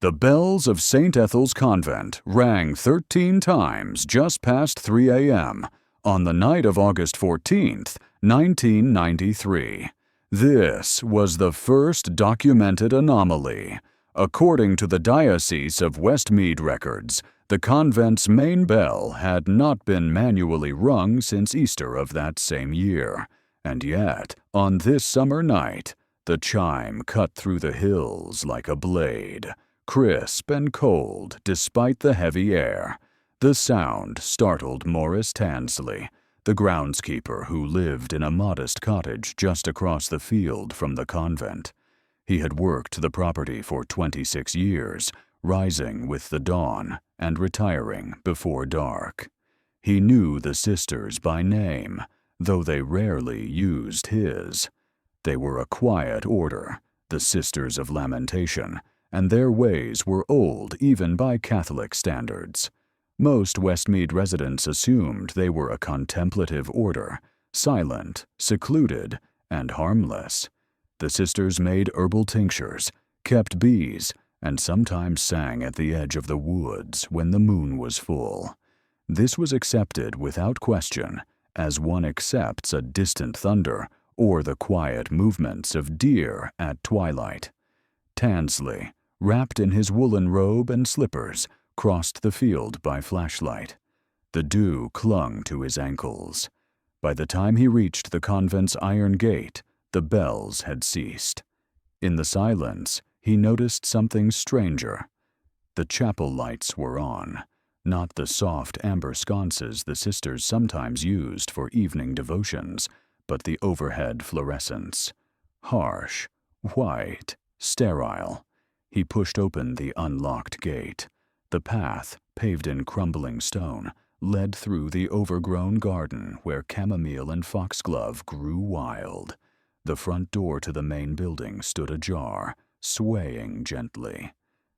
The bells of St. Ethel's Convent rang 13 times just past 3 a.m. on the night of August 14th, 1993. This was the first documented anomaly. According to the Diocese of Westmead records, the convent's main bell had not been manually rung since Easter of that same year. And yet, on this summer night, the chime cut through the hills like a blade, crisp and cold despite the heavy air. The sound startled Morris Tansley, the groundskeeper who lived in a modest cottage just across the field from the convent. He had worked the property for 26 years, rising with the dawn and retiring before dark. He knew the sisters by name, though they rarely used his. They were a quiet order, the Sisters of Lamentation, and their ways were old even by Catholic standards. Most Westmead residents assumed they were a contemplative order, silent, secluded, and harmless. The sisters made herbal tinctures, kept bees, and sometimes sang at the edge of the woods when the moon was full. This was accepted without question, as one accepts a distant thunder or the quiet movements of deer at twilight. Tansley, wrapped in his woolen robe and slippers, crossed the field by flashlight. The dew clung to his ankles. By the time he reached the convent's iron gate, the bells had ceased. In the silence, he noticed something stranger. The chapel lights were on, not the soft amber sconces the sisters sometimes used for evening devotions, but the overhead fluorescents. Harsh, white, sterile. He pushed open the unlocked gate. The path, paved in crumbling stone, led through the overgrown garden where chamomile and foxglove grew wild. The front door to the main building stood ajar, swaying gently.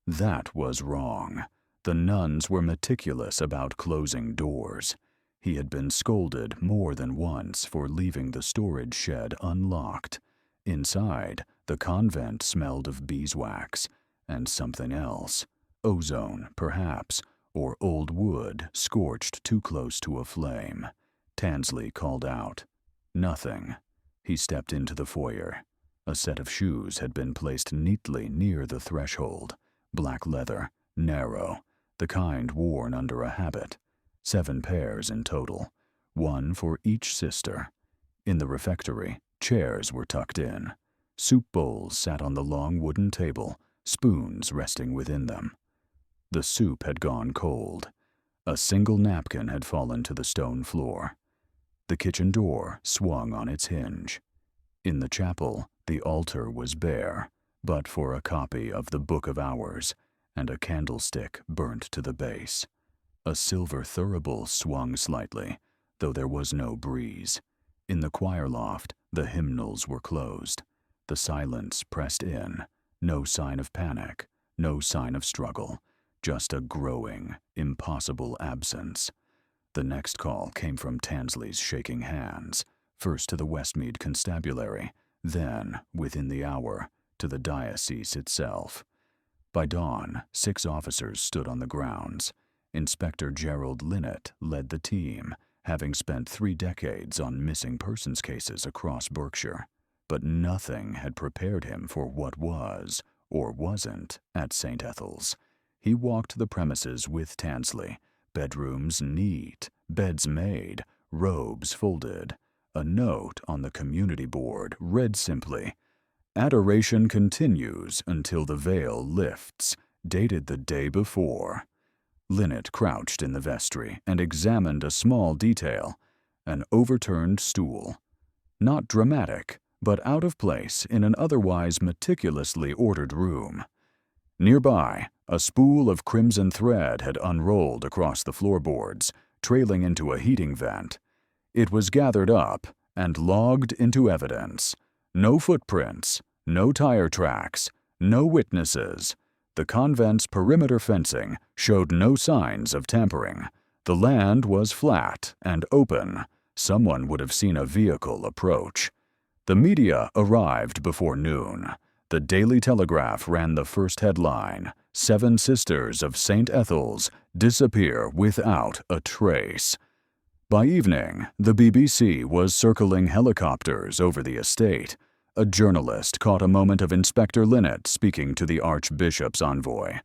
That was wrong. The nuns were meticulous about closing doors. He had been scolded more than once for leaving the storage shed unlocked. Inside, the convent smelled of beeswax and something else. Ozone, perhaps, or old wood scorched too close to a flame. Tansley called out. Nothing. He stepped into the foyer. A set of shoes had been placed neatly near the threshold. Black leather, narrow, the kind worn under a habit. 7 pairs in total, 1 for each sister. In the refectory, chairs were tucked in. Soup bowls sat on the long wooden table, spoons resting within them. The soup had gone cold. A single napkin had fallen to the stone floor. The kitchen door swung on its hinge. In the chapel, the altar was bare, but for a copy of the Book of Hours, and a candlestick burnt to the base. A silver thurible swung slightly, though there was no breeze. In the choir loft, the hymnals were closed. The silence pressed in. No sign of panic, no sign of struggle, just a growing, impossible absence. The next call came from Tansley's shaking hands, first to the Westmead Constabulary, then, within the hour, to the diocese itself. By dawn, 6 officers stood on the grounds. Inspector Gerald Linnett led the team, having spent 3 decades on missing persons cases across Berkshire. But nothing had prepared him for what was, or wasn't, at St. Ethel's. He walked the premises with Tansley, bedrooms neat, beds made, robes folded. A note on the community board read simply, "Adoration continues until the veil lifts," dated the day before. Linnett crouched in the vestry and examined a small detail, an overturned stool. Not dramatic, but out of place in an otherwise meticulously ordered room. Nearby, a spool of crimson thread had unrolled across the floorboards, trailing into a heating vent. It was gathered up and logged into evidence. No footprints, no tire tracks, no witnesses. The convent's perimeter fencing showed no signs of tampering. The land was flat and open. Someone would have seen a vehicle approach. The media arrived before noon. The Daily Telegraph ran the first headline, 7 sisters of St. Ethel's disappear without a trace. By evening, the BBC was circling helicopters over the estate. A journalist caught a moment of Inspector Linnet speaking to the Archbishop's envoy.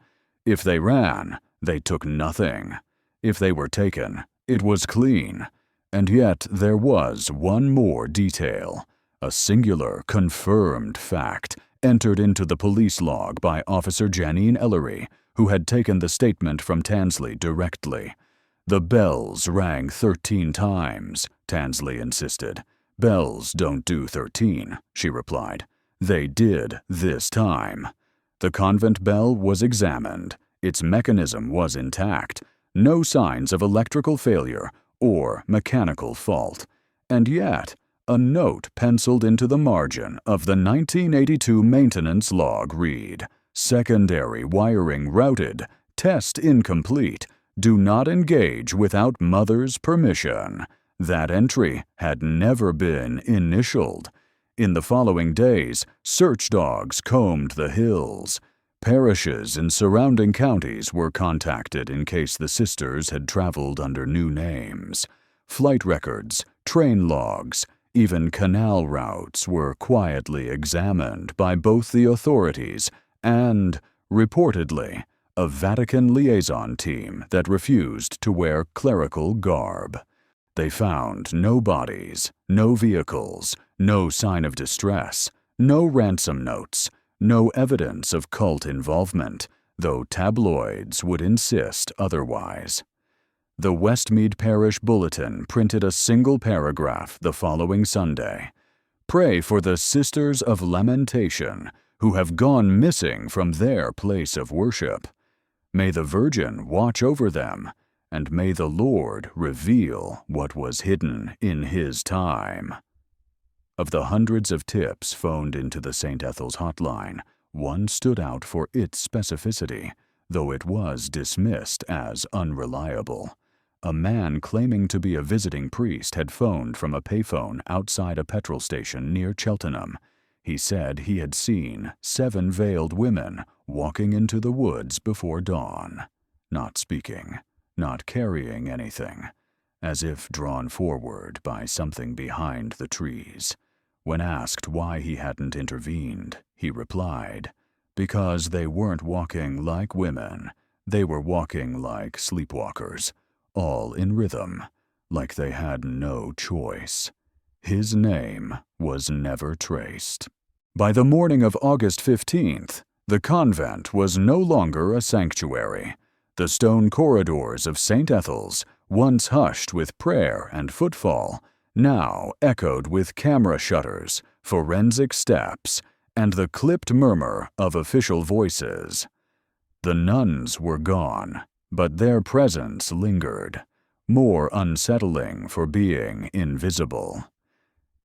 If they ran, they took nothing. If they were taken, it was clean. And yet there was one more detail, a singular, confirmed fact entered into the police log by Officer Janine Ellery, who had taken the statement from Tansley directly. The bells rang 13 times, Tansley insisted. Bells don't do 13, she replied. They did this time. The convent bell was examined. Its mechanism was intact. No signs of electrical failure or mechanical fault. And yet, a note penciled into the margin of the 1982 maintenance log read, "Secondary wiring routed. Test incomplete. Do not engage without mother's permission." That entry had never been initialed. In the following days, search dogs combed the hills. Parishes in surrounding counties were contacted in case the sisters had traveled under new names. Flight records, train logs, even canal routes were quietly examined by both the authorities and, reportedly, a Vatican liaison team that refused to wear clerical garb. They found no bodies, no vehicles, no sign of distress, no ransom notes, no evidence of cult involvement, though tabloids would insist otherwise. The Westmead Parish Bulletin printed a single paragraph the following Sunday. "Pray for the Sisters of Lamentation, who have gone missing from their place of worship. May the Virgin watch over them, and may the Lord reveal what was hidden in His time." Of the hundreds of tips phoned into the St. Ethel's hotline, one stood out for its specificity, though it was dismissed as unreliable. A man claiming to be a visiting priest had phoned from a payphone outside a petrol station near Cheltenham. He said he had seen 7 veiled women walking into the woods before dawn, not speaking, not carrying anything, as if drawn forward by something behind the trees. When asked why he hadn't intervened, he replied, "Because they weren't walking like women, they were walking like sleepwalkers, all in rhythm, like they had no choice." His name was never traced. By the morning of August 15th, the convent was no longer a sanctuary. The stone corridors of St. Ethel's, once hushed with prayer and footfall, now echoed with camera shutters, forensic steps, and the clipped murmur of official voices. The nuns were gone, but their presence lingered, more unsettling for being invisible.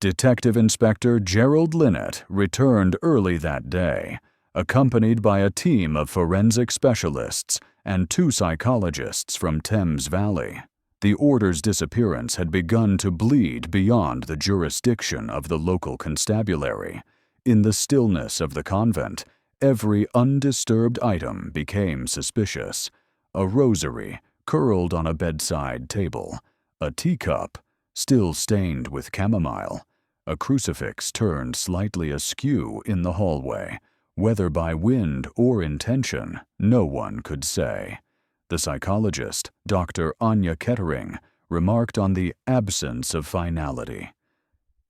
Detective Inspector Gerald Linnet returned early that day, accompanied by a team of forensic specialists and 2 psychologists from Thames Valley. The order's disappearance had begun to bleed beyond the jurisdiction of the local constabulary. In the stillness of the convent, every undisturbed item became suspicious. A rosary curled on a bedside table, a teacup still stained with chamomile, a crucifix turned slightly askew in the hallway. Whether by wind or intention, no one could say. The psychologist, Dr. Anya Kettering, remarked on the absence of finality.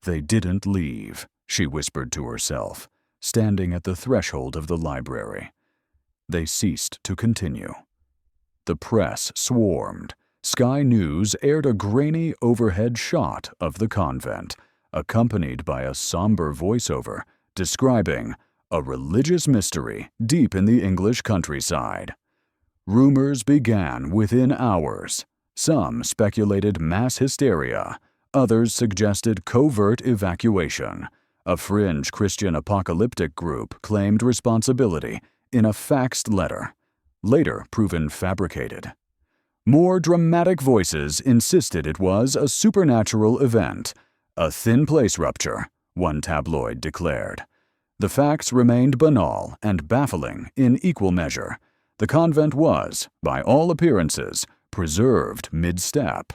"They didn't leave," she whispered to herself, standing at the threshold of the library. They ceased to continue. The press swarmed. Sky News aired a grainy overhead shot of the convent, accompanied by a somber voiceover describing a religious mystery deep in the English countryside. Rumors began within hours. Some speculated mass hysteria. Others suggested covert evacuation. A fringe Christian apocalyptic group claimed responsibility in a faxed letter, later proven fabricated. More dramatic voices insisted it was a supernatural event, a thin place rupture, one tabloid declared. The facts remained banal and baffling in equal measure. The convent was, by all appearances, preserved mid-step.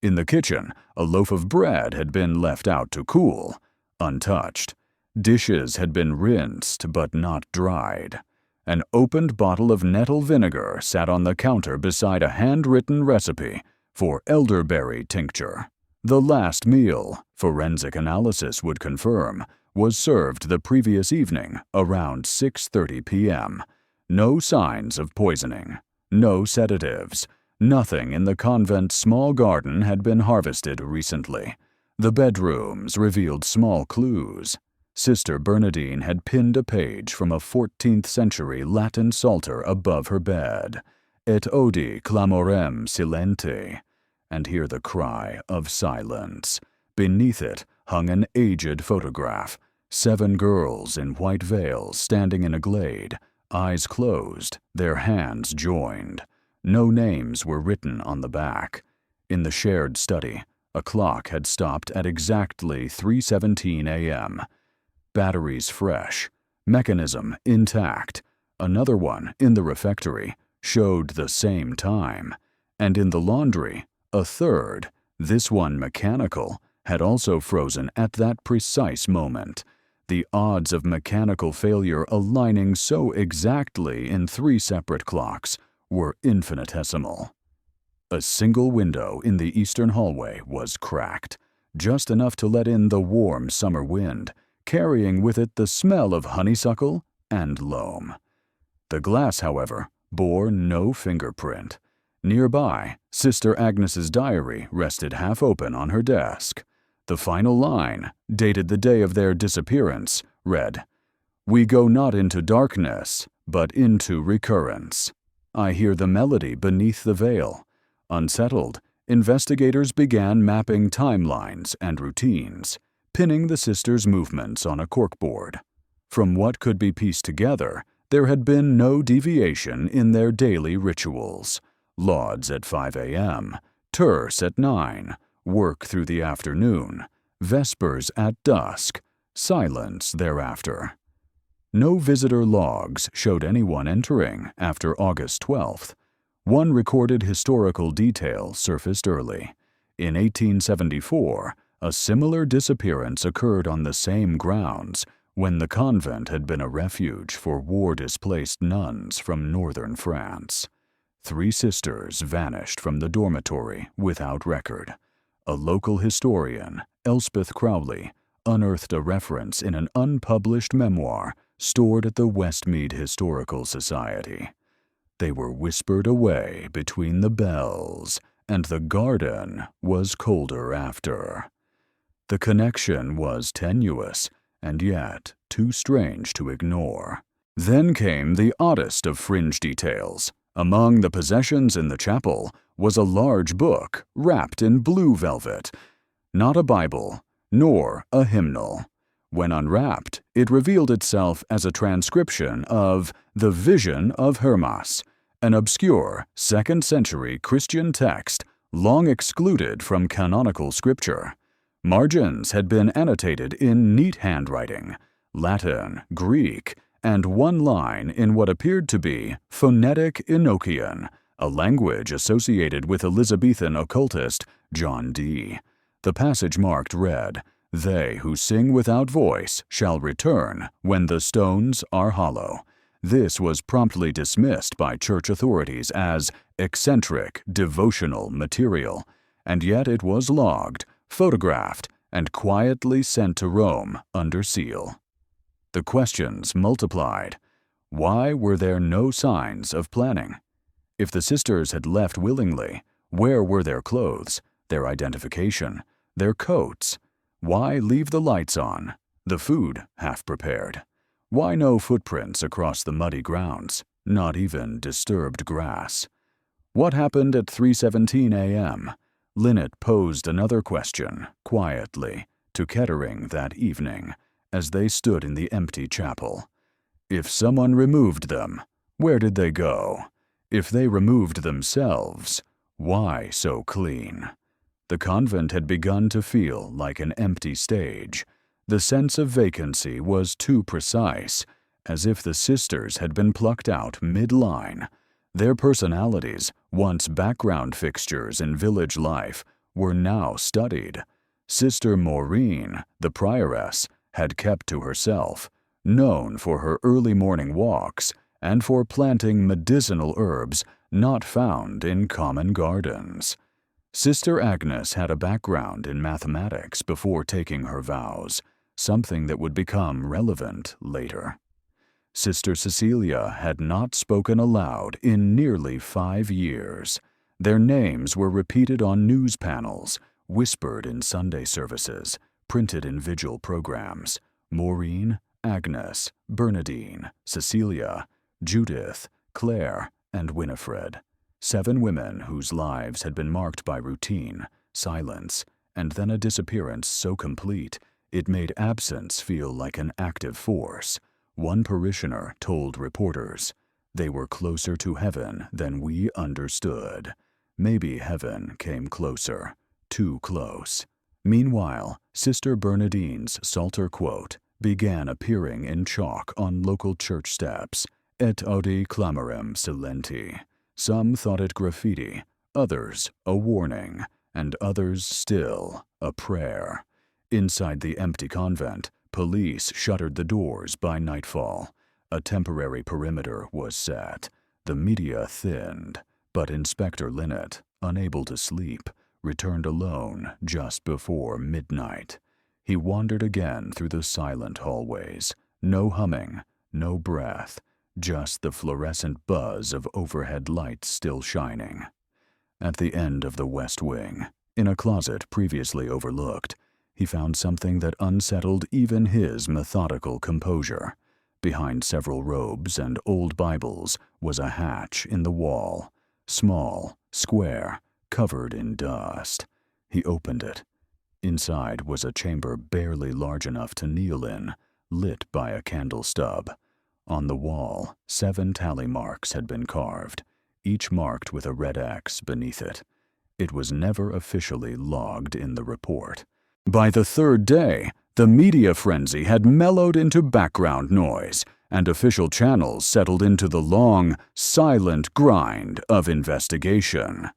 In the kitchen, a loaf of bread had been left out to cool, untouched. Dishes had been rinsed but not dried. An opened bottle of nettle vinegar sat on the counter beside a handwritten recipe for elderberry tincture. The last meal, forensic analysis would confirm, was served the previous evening around 6:30 p.m. No signs of poisoning, no sedatives. Nothing in the convent's small garden had been harvested recently. The bedrooms revealed small clues. Sister Bernadine had pinned a page from a 14th-century Latin psalter above her bed, Et odi clamorem silente, and hear the cry of silence. Beneath it hung an aged photograph, 7 girls in white veils standing in a glade, eyes closed, their hands joined. No names were written on the back. In the shared study, a clock had stopped at exactly 3:17 a.m. Batteries fresh, mechanism intact. Another one, in the refectory, showed the same time. And in the laundry, a third, this one mechanical, had also frozen at that precise moment. The odds of mechanical failure aligning so exactly in 3 separate clocks were infinitesimal. A single window in the eastern hallway was cracked, just enough to let in the warm summer wind, carrying with it the smell of honeysuckle and loam. The glass, however, bore no fingerprint. Nearby, Sister Agnes's diary rested half open on her desk. The final line, dated the day of their disappearance, read, "We go not into darkness, but into recurrence. I hear the melody beneath the veil." Unsettled, investigators began mapping timelines and routines, pinning the sisters' movements on a corkboard. From what could be pieced together, there had been no deviation in their daily rituals. Lauds at 5 a.m., terce at 9, work through the afternoon, vespers at dusk, silence thereafter. No visitor logs showed anyone entering after August 12th. One recorded historical detail surfaced early. In 1874, a similar disappearance occurred on the same grounds when the convent had been a refuge for war-displaced nuns from northern France. 3 sisters vanished from the dormitory without record. A local historian, Elspeth Crowley, unearthed a reference in an unpublished memoir stored at the Westmead Historical Society. They were whispered away between the bells, and the garden was colder after. The connection was tenuous, and yet too strange to ignore. Then came the oddest of fringe details. Among the possessions in the chapel was a large book wrapped in blue velvet. Not a Bible, nor a hymnal. When unwrapped, it revealed itself as a transcription of The Vision of Hermas, an obscure 2nd-century Christian text long excluded from canonical scripture. Margins had been annotated in neat handwriting, Latin, Greek, and one line in what appeared to be phonetic Enochian, a language associated with Elizabethan occultist John Dee. The passage marked read, "They who sing without voice shall return when the stones are hollow." This was promptly dismissed by church authorities as eccentric, devotional material, and yet it was logged, photographed, and quietly sent to Rome under seal. The questions multiplied. Why were there no signs of planning? If the sisters had left willingly, where were their clothes, their identification, their coats? Why leave the lights on, the food half prepared? Why no footprints across the muddy grounds, not even disturbed grass? What happened at 3:17 a.m.? Linnet posed another question, quietly, to Kettering that evening, as they stood in the empty chapel. If someone removed them, where did they go? If they removed themselves, why so clean? The convent had begun to feel like an empty stage. The sense of vacancy was too precise, as if the sisters had been plucked out mid-line. Their personalities, once background fixtures in village life, were now studied. Sister Maureen, the prioress, had kept to herself, known for her early morning walks and for planting medicinal herbs not found in common gardens. Sister Agnes had a background in mathematics before taking her vows, something that would become relevant later. Sister Cecilia had not spoken aloud in nearly 5 years. Their names were repeated on news panels, whispered in Sunday services, printed in vigil programs. Maureen, Agnes, Bernadine, Cecilia, Judith, Claire, and Winifred. 7 women whose lives had been marked by routine, silence, and then a disappearance so complete it made absence feel like an active force. One parishioner told reporters, "They were closer to heaven than we understood." Maybe heaven came closer, too close. Meanwhile, Sister Bernadine's Psalter quote began appearing in chalk on local church steps, "Et audi clamorem silenti." Some thought it graffiti, others a warning, and others still a prayer. Inside the empty convent, police shuttered the doors by nightfall. A temporary perimeter was set. The media thinned, but Inspector Linnet, unable to sleep, returned alone just before midnight. He wandered again through the silent hallways. No humming, no breath, just the fluorescent buzz of overhead lights still shining. At the end of the west wing, in a closet previously overlooked, he found something that unsettled even his methodical composure. Behind several robes and old Bibles was a hatch in the wall, small, square, covered in dust. He opened it. Inside was a chamber barely large enough to kneel in, lit by a candle stub. On the wall, 7 tally marks had been carved, each marked with a red X beneath it. It was never officially logged in the report. By the 3rd day, the media frenzy had mellowed into background noise, and official channels settled into the long, silent grind of investigation.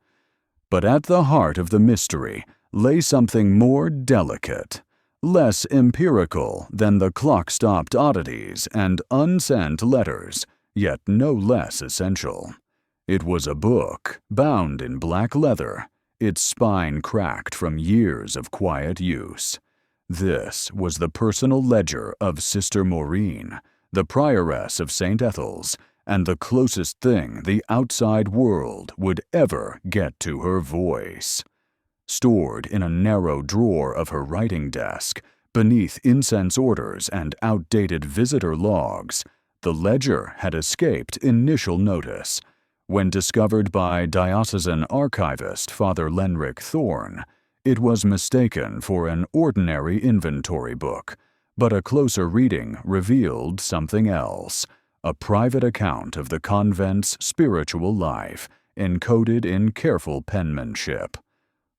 But at the heart of the mystery lay something more delicate, less empirical than the clock-stopped oddities and unsent letters, yet no less essential. It was a book, bound in black leather, its spine cracked from years of quiet use. This was the personal ledger of Sister Maureen, the prioress of St. Ethel's, and the closest thing the outside world would ever get to her voice. Stored in a narrow drawer of her writing desk, beneath incense orders and outdated visitor logs, the ledger had escaped initial notice. When discovered by diocesan archivist Father Lenric Thorne, it was mistaken for an ordinary inventory book, but a closer reading revealed something else, a private account of the convent's spiritual life, encoded in careful penmanship.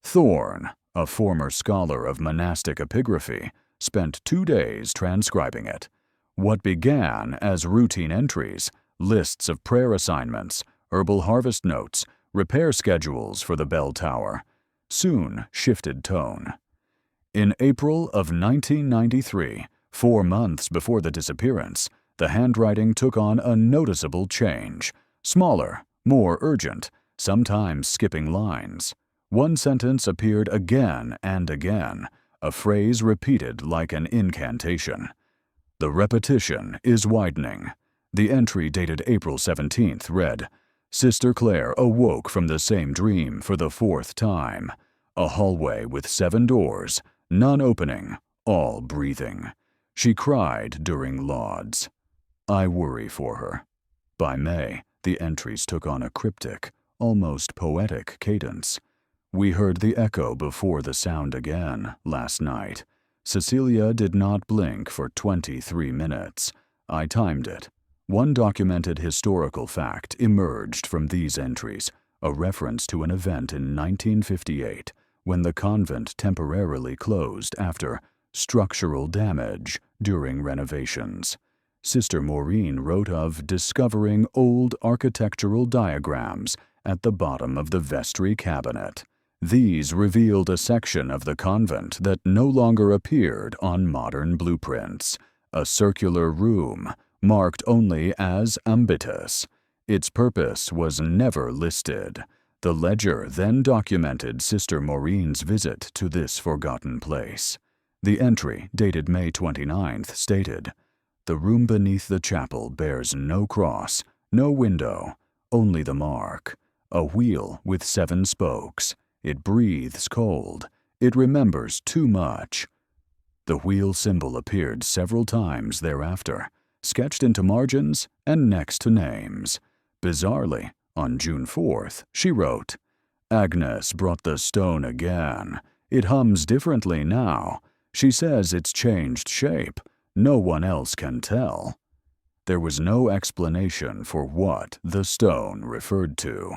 Thorne, a former scholar of monastic epigraphy, spent 2 days transcribing it. What began as routine entries, lists of prayer assignments, herbal harvest notes, repair schedules for the bell tower, soon shifted tone. In April of 1993, 4 months before the disappearance, the handwriting took on a noticeable change, smaller, more urgent, sometimes skipping lines. One sentence appeared again and again, a phrase repeated like an incantation. The repetition is widening. The entry dated April 17th read, "Sister Claire awoke from the same dream for the 4th time. A hallway with 7 doors, none opening, all breathing. She cried during lauds. I worry for her." By May, the entries took on a cryptic, almost poetic cadence. "We heard the echo before the sound again last night. Cecilia did not blink for 23 minutes. I timed it. One documented historical fact emerged from these entries, a reference to an event in 1958 when the convent temporarily closed after structural damage during renovations. Sister Maureen wrote of discovering old architectural diagrams at the bottom of the vestry cabinet. These revealed a section of the convent that no longer appeared on modern blueprints, a circular room marked only as ambitus. Its purpose was never listed. The ledger then documented Sister Maureen's visit to this forgotten place. The entry, dated May 29th, stated, "The room beneath the chapel bears no cross, no window, only the mark. A wheel with 7 spokes. It breathes cold. It remembers too much." The wheel symbol appeared several times thereafter, sketched into margins and next to names. Bizarrely, on June 4th, she wrote, "Agnes brought the stone again. It hums differently now. She says it's changed shape. No one else can tell." There was no explanation for what the stone referred to.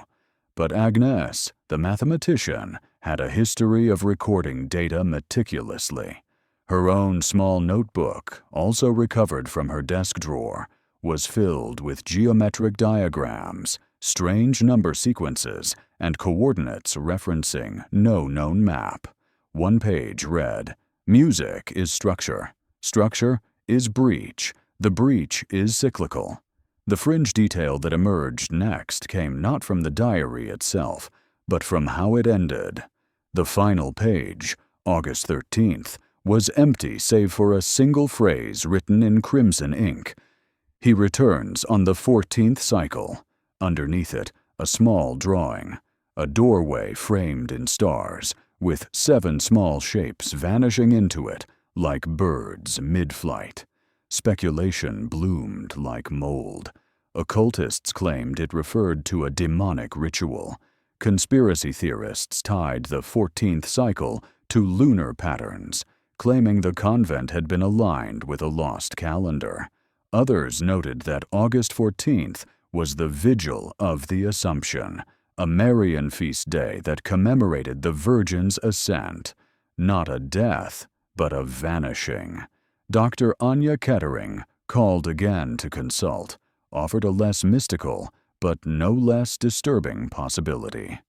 But Agnes, the mathematician, had a history of recording data meticulously. Her own small notebook, also recovered from her desk drawer, was filled with geometric diagrams, strange number sequences, and coordinates referencing no known map. One page read, "Music is structure. Structure is breach. The breach is cyclical." The fringe detail that emerged next came not from the diary itself, but from how it ended. The final page, August 13th, was empty save for a single phrase written in crimson ink. "He returns on the 14th cycle." Underneath it, a small drawing, a doorway framed in stars, with 7 small shapes vanishing into it like birds mid-flight. Speculation bloomed like mold. Occultists claimed it referred to a demonic ritual. Conspiracy theorists tied the 14th cycle to lunar patterns, claiming the convent had been aligned with a lost calendar. Others noted that August 14th was the Vigil of the Assumption, a Marian feast day that commemorated the Virgin's ascent. Not a death, but a vanishing. Dr. Anya Kettering called again to consult, offered a less mystical, but no less disturbing possibility.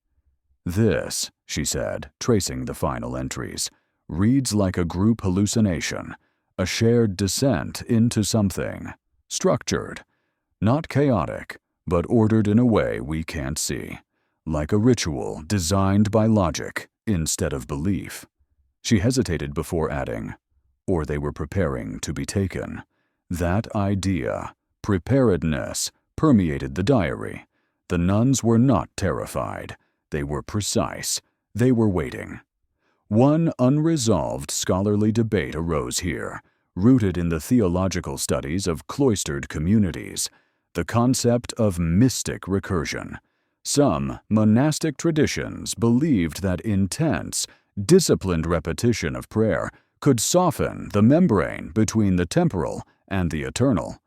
"This," she said, tracing the final entries, "reads like a group hallucination, a shared descent into something, structured, not chaotic, but ordered in a way we can't see, like a ritual designed by logic instead of belief." She hesitated before adding, "Or they were preparing to be taken." That idea, preparedness, permeated the diary. The nuns were not terrified. They were precise. They were waiting. One unresolved scholarly debate arose here, rooted in the theological studies of cloistered communities, the concept of mystic recursion. Some monastic traditions believed that intense, disciplined repetition of prayer could soften the membrane between the temporal and the eternal.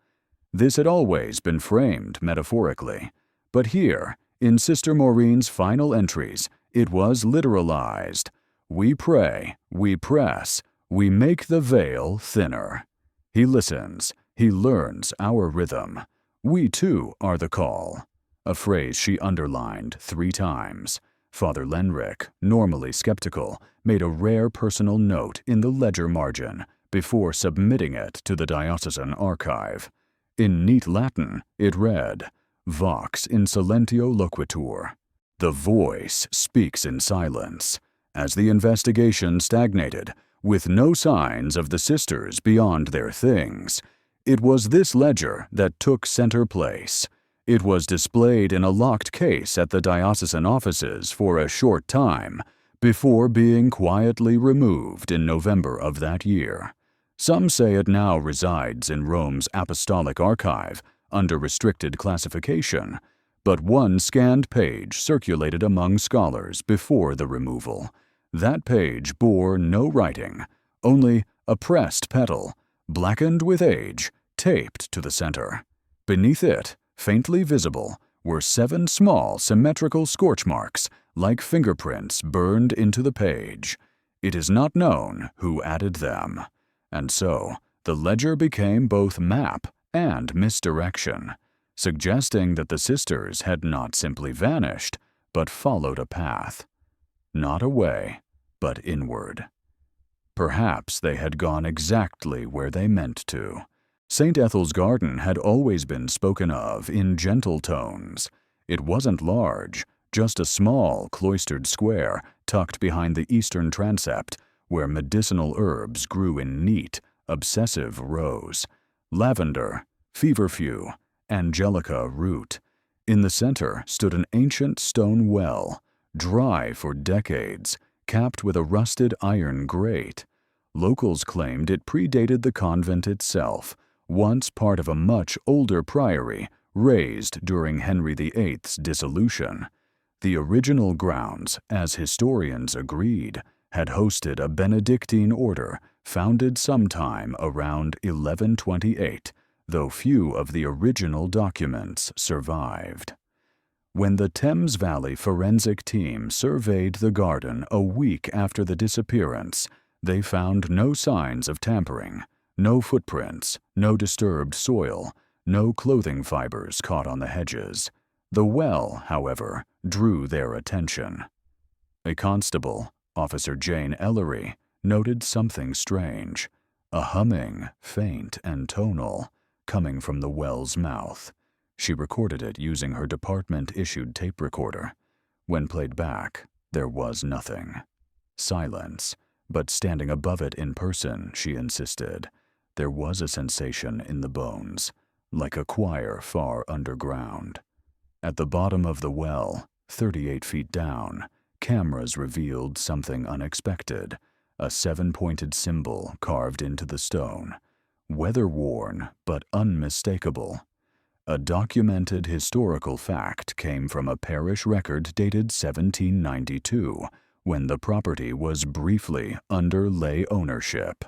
This had always been framed metaphorically, but here, in Sister Maureen's final entries, it was literalized. "We pray, we press, we make the veil thinner." He listens, he learns our rhythm. We too are the call. A phrase she underlined 3 times. Father Lenrick, normally skeptical, made a rare personal note in the ledger margin before submitting it to the diocesan archive. In neat Latin, it read, "Vox in silentio loquitur." The voice speaks in silence. As the investigation stagnated, with no signs of the sisters beyond their things, it was this ledger that took center place. It was displayed in a locked case at the diocesan offices for a short time, before being quietly removed in November of that year. Some say it now resides in Rome's Apostolic Archive, under restricted classification, but one scanned page circulated among scholars before the removal. That page bore no writing, only a pressed petal, blackened with age, taped to the center. Beneath it, faintly visible, were 7 small symmetrical scorch marks, like fingerprints burned into the page. It is not known who added them. And so, the ledger became both map and misdirection, suggesting that the sisters had not simply vanished, but followed a path. Not away, but inward. Perhaps they had gone exactly where they meant to. St. Ethel's garden had always been spoken of in gentle tones. It wasn't large, just a small, cloistered square tucked behind the eastern transept, where medicinal herbs grew in neat, obsessive rows. Lavender, feverfew, angelica root. In the center stood an ancient stone well, dry for decades, capped with a rusted iron grate. Locals claimed it predated the convent itself, once part of a much older priory raised during Henry VIII's dissolution. The original grounds, as historians agreed, had hosted a Benedictine order founded sometime around 1128, though few of the original documents survived. When the Thames Valley forensic team surveyed the garden a week after the disappearance, they found no signs of tampering, no footprints, no disturbed soil, no clothing fibers caught on the hedges. The well, however, drew their attention. A constable, Officer Jane Ellery, noted something strange, a humming, faint and tonal, coming from the well's mouth. She recorded it using her department-issued tape recorder. When played back, there was nothing. Silence, but standing above it in person, she insisted, there was a sensation in the bones, like a choir far underground. At the bottom of the well, 38 feet down, cameras revealed something unexpected, a 7-pointed symbol carved into the stone, weather-worn but unmistakable. A documented historical fact came from a parish record dated 1792, when the property was briefly under lay ownership.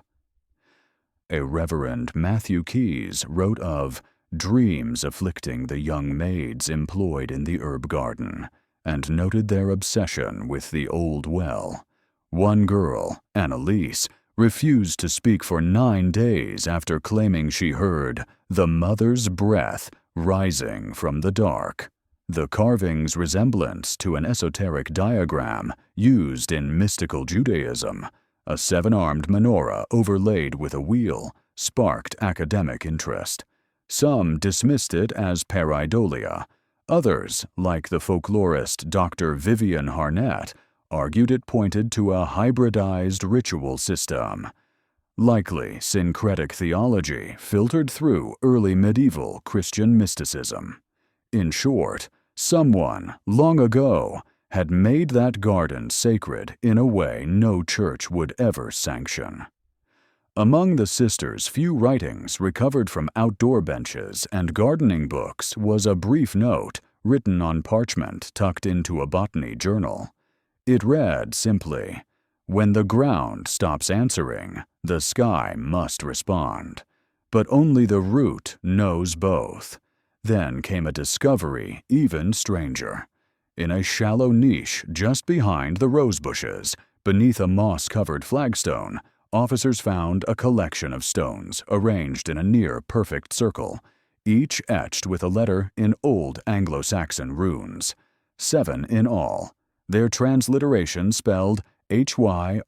A Reverend Matthew Keyes wrote of dreams afflicting the young maids employed in the herb garden, and noted their obsession with the old well. One girl, Annalise, refused to speak for 9 days after claiming she heard the mother's breath rising from the dark. The carving's resemblance to an esoteric diagram used in mystical Judaism, a 7-armed menorah overlaid with a wheel, sparked academic interest. Some dismissed it as pareidolia. Others, like the folklorist Dr. Vivian Harnett, argued it pointed to a hybridized ritual system. Likely syncretic theology filtered through early medieval Christian mysticism. In short, someone, long ago, had made that garden sacred in a way no church would ever sanction. Among the sisters' few writings recovered from outdoor benches and gardening books was a brief note written on parchment tucked into a botany journal. It read simply, "When the ground stops answering, the sky must respond. But only the root knows both." Then came a discovery even stranger. In a shallow niche just behind the rose bushes, beneath a moss-covered flagstone, officers found a collection of stones arranged in a near-perfect circle, each etched with a letter in old Anglo-Saxon runes. 7 in all. Their transliteration spelled Hyrsym.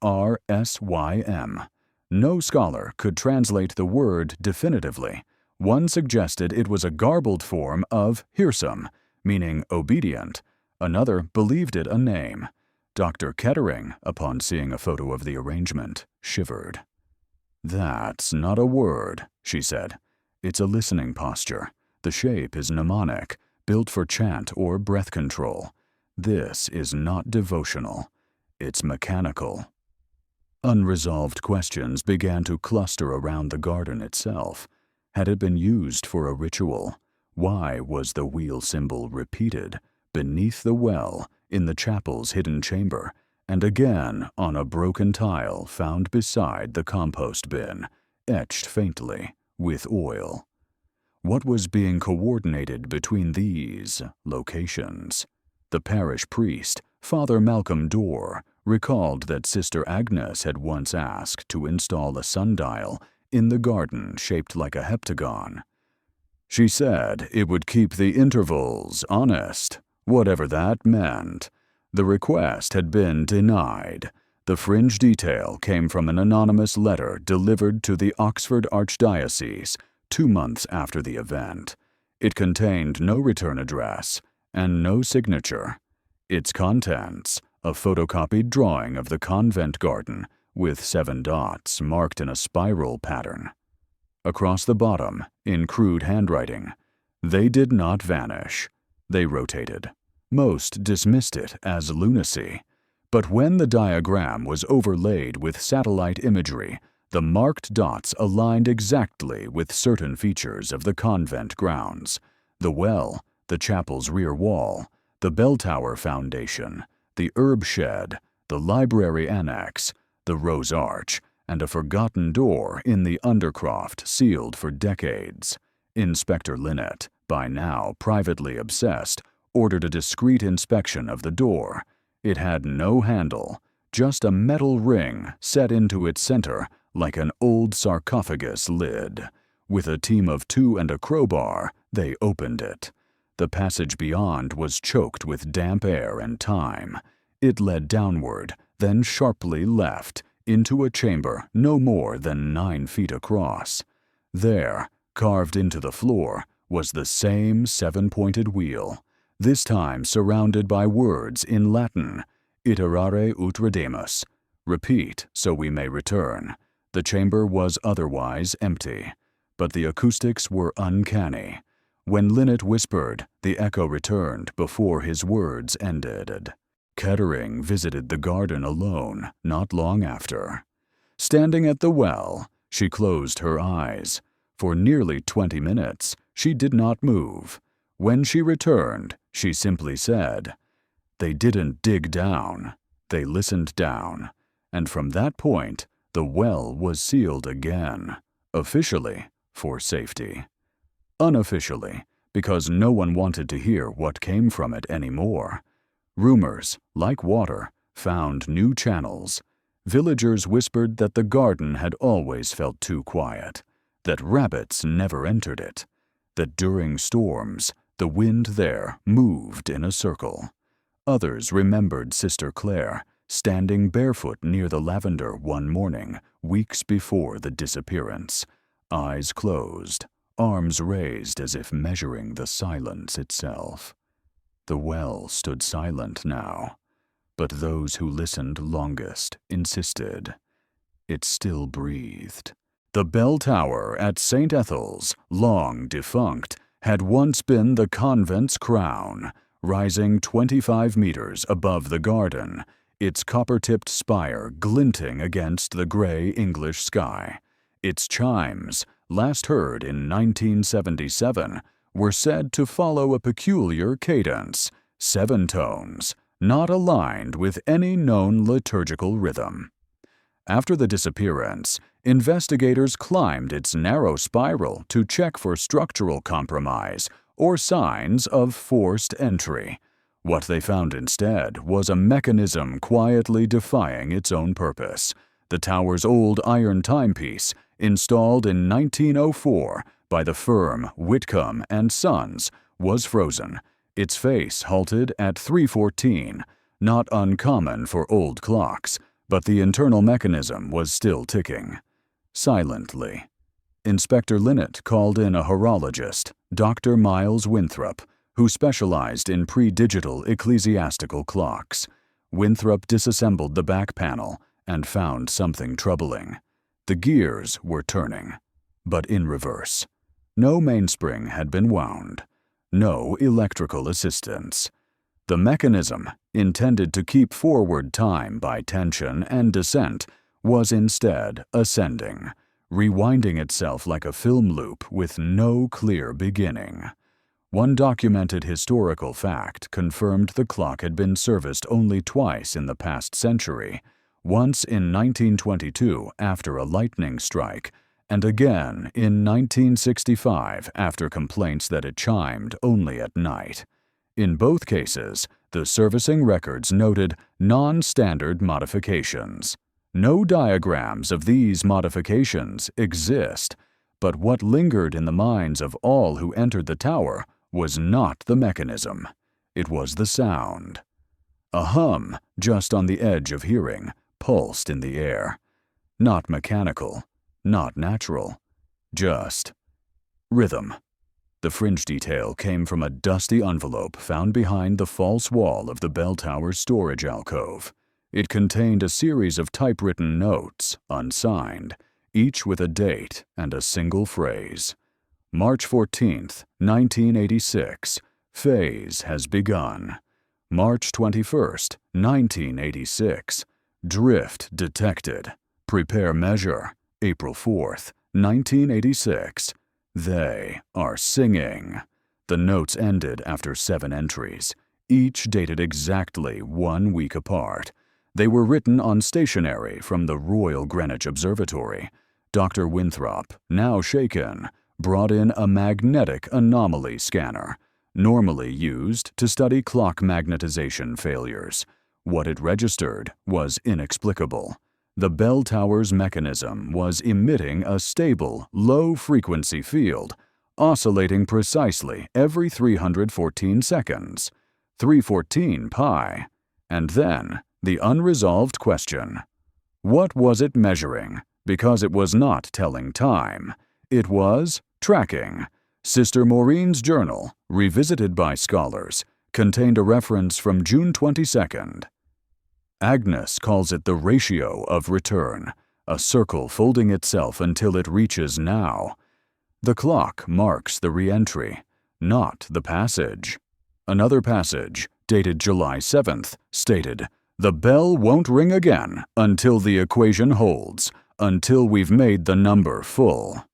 No scholar could translate the word definitively. One suggested it was a garbled form of Hirsum, meaning obedient. Another believed it a name. Dr. Kettering, upon seeing a photo of the arrangement, shivered. "That's not a word," she said. "It's a listening posture. The shape is mnemonic, built for chant or breath control. This is not devotional. It's mechanical." Unresolved questions began to cluster around the garden itself. Had it been used for a ritual? Why was the wheel symbol repeated beneath the well in the chapel's hidden chamber, and again on a broken tile found beside the compost bin, etched faintly with oil? What was being coordinated between these locations? The parish priest, Father Malcolm Dorr, recalled that Sister Agnes had once asked to install a sundial in the garden shaped like a heptagon. She said it would keep the intervals honest, whatever that meant. The request had been denied. The fringe detail came from an anonymous letter delivered to the Oxford Archdiocese 2 months after the event. It contained no return address and no signature. Its contents, a photocopied drawing of the convent garden with 7 dots marked in a spiral pattern. Across the bottom, in crude handwriting, "They did not vanish. They rotated." Most dismissed it as lunacy. But when the diagram was overlaid with satellite imagery, the marked dots aligned exactly with certain features of the convent grounds: the well, the chapel's rear wall, the bell tower foundation, the herb shed, the library annex, the rose arch, and a forgotten door in the undercroft sealed for decades. Inspector Linnet, by now privately obsessed, ordered a discreet inspection of the door. It had no handle, just a metal ring set into its center like an old sarcophagus lid. With a team of 2 and a crowbar, they opened it. The passage beyond was choked with damp air and time. It led downward, then sharply left, into a chamber no more than 9 feet across. There, carved into the floor, was the same 7-pointed wheel, this time surrounded by words in Latin: iterare ut redemus, repeat so we may return. The chamber was otherwise empty, but the acoustics were uncanny. When Linnet whispered, the echo returned before his words ended. Kettering visited the garden alone not long after. Standing at the well, she closed her eyes. For nearly 20 minutes, she did not move. When she returned, she simply said, "They didn't dig down, they listened down." And from that point, the well was sealed again, officially for safety. Unofficially, because no one wanted to hear what came from it anymore. Rumors, like water, found new channels. Villagers whispered that the garden had always felt too quiet, that rabbits never entered it, that during storms, the wind there moved in a circle. Others remembered Sister Claire standing barefoot near the lavender one morning, weeks before the disappearance, eyes closed, arms raised as if measuring the silence itself. The well stood silent now, but those who listened longest insisted. It still breathed. The bell tower at St. Ethel's, long defunct, had once been the convent's crown, rising 25 meters above the garden, its copper-tipped spire glinting against the gray English sky. Its chimes, last heard in 1977, were said to follow a peculiar cadence, 7 tones, not aligned with any known liturgical rhythm. After the disappearance, investigators climbed its narrow spiral to check for structural compromise or signs of forced entry. What they found instead was a mechanism quietly defying its own purpose. The tower's old iron timepiece, installed in 1904 by the firm Whitcomb and Sons, was frozen, its face halted at 3:14, not uncommon for old clocks, but the internal mechanism was still ticking. Silently. Inspector Linnet called in a horologist, Dr. Miles Winthrop, who specialized in pre-digital ecclesiastical clocks. Winthrop disassembled the back panel and found something troubling. The gears were turning, but in reverse. No mainspring had been wound. No electrical assistance. The mechanism, intended to keep forward time by tension and descent, was instead ascending, rewinding itself like a film loop with no clear beginning. One documented historical fact confirmed the clock had been serviced only twice in the past century, once in 1922 after a lightning strike, and again in 1965 after complaints that it chimed only at night. In both cases, the servicing records noted non-standard modifications. No diagrams of these modifications exist, But what lingered in the minds of all who entered the tower was not the mechanism. It was the sound. A hum, just on the edge of hearing, pulsed in the air. Not mechanical, not natural, just rhythm. The fringe detail came from a dusty envelope found behind the false wall of the bell tower's storage alcove. It contained a series of typewritten notes, unsigned, each with a date and a single phrase. March 14th, 1986. Phase has begun. March 21st, 1986. Drift detected. Prepare measure. April 4th, 1986. They are singing. The notes ended after 7 entries, each dated exactly 1 week apart. They were written on stationery from the Royal Greenwich Observatory. Dr. Winthrop, now shaken, brought in a magnetic anomaly scanner, normally used to study clock magnetization failures. What it registered was inexplicable. The bell tower's mechanism was emitting a stable, low-frequency field, oscillating precisely every 314 seconds, 314 pi, and then the unresolved question. What was it measuring? Because it was not telling time. It was tracking. Sister Maureen's journal, revisited by scholars, contained a reference from June 22nd. Agnes calls it the ratio of return, a circle folding itself until it reaches now. The clock marks the re-entry, not the passage. Another passage, dated July 7th, stated, "The bell won't ring again until the equation holds, until we've made the number full."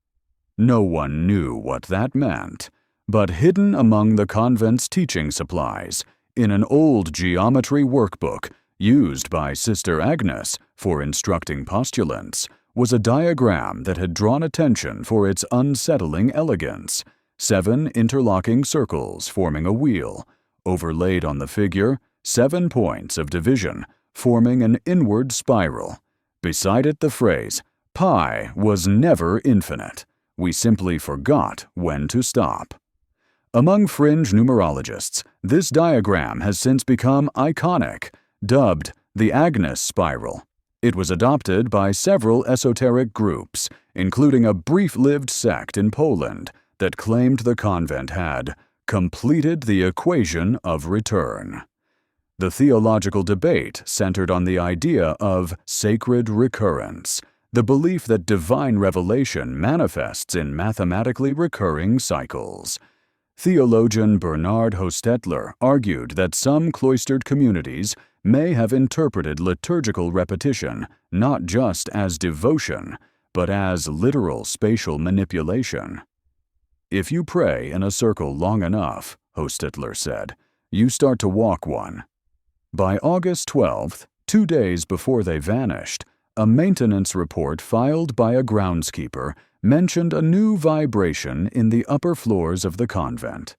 No one knew what that meant, but hidden among the convent's teaching supplies, in an old geometry workbook used by Sister Agnes for instructing postulants, was a diagram that had drawn attention for its unsettling elegance. 7 interlocking circles forming a wheel, overlaid on the figure, 7 points of division, forming an inward spiral. Beside it the phrase, "Pi was never infinite. We simply forgot when to stop." Among fringe numerologists, this diagram has since become iconic, dubbed the Agnes spiral. It was adopted by several esoteric groups, including a brief-lived sect in Poland that claimed the convent had completed the equation of return. The theological debate centered on the idea of sacred recurrence, the belief that divine revelation manifests in mathematically recurring cycles. Theologian Bernard Hostetler argued that some cloistered communities may have interpreted liturgical repetition not just as devotion, but as literal spatial manipulation. "If you pray in a circle long enough," Hostetler said, "you start to walk one." By August 12th, 2 days before they vanished, a maintenance report filed by a groundskeeper mentioned a new vibration in the upper floors of the convent.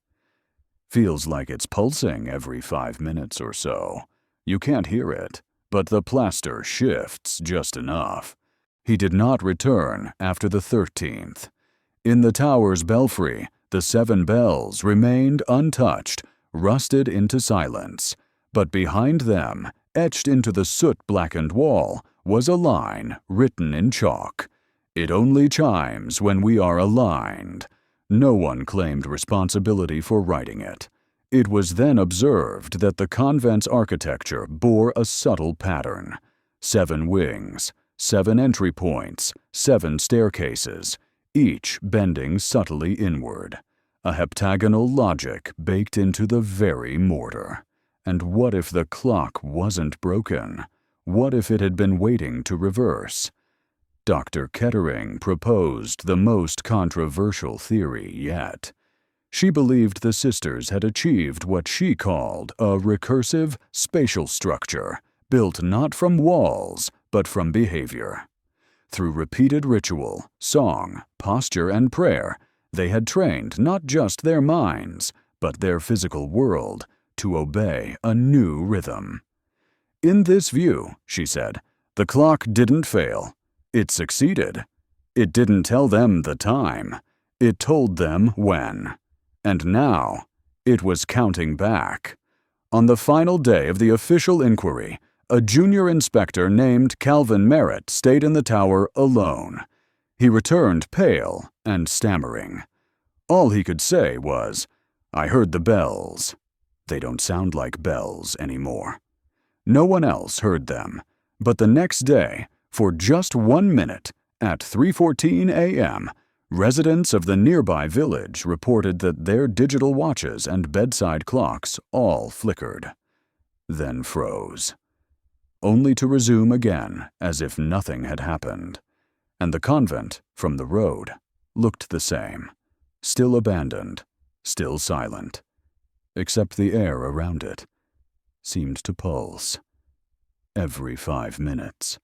"Feels like it's pulsing every 5 minutes or so. You can't hear it, but the plaster shifts just enough." He did not return after the 13th. In the tower's belfry, the 7 bells remained untouched, rusted into silence. But behind them, etched into the soot-blackened wall, was a line written in chalk. "It only chimes when we are aligned." No one claimed responsibility for writing it. It was then observed that the convent's architecture bore a subtle pattern. 7 wings, 7 entry points, 7 staircases, each bending subtly inward. A heptagonal logic baked into the very mortar. And what if the clock wasn't broken? What if it had been waiting to reverse? Dr. Kettering proposed the most controversial theory yet. She believed the sisters had achieved what she called a recursive spatial structure, built not from walls, but from behavior. Through repeated ritual, song, posture, and prayer, they had trained not just their minds, but their physical world, to obey a new rhythm. "In this view," she said, "the clock didn't fail. It succeeded. It didn't tell them the time. It told them when. And now, it was counting back. On the final day of the official inquiry, a junior inspector named Calvin Merritt stayed in the tower alone. He returned pale and stammering. All he could say was, "I heard the bells. They don't sound like bells anymore." No one else heard them, but the next day, for just 1 minute, at 3:14 a.m., residents of the nearby village reported that their digital watches and bedside clocks all flickered, then froze, only to resume again as if nothing had happened. And the convent, from the road, looked the same, still abandoned, still silent, except the air around it seemed to pulse every 5 minutes,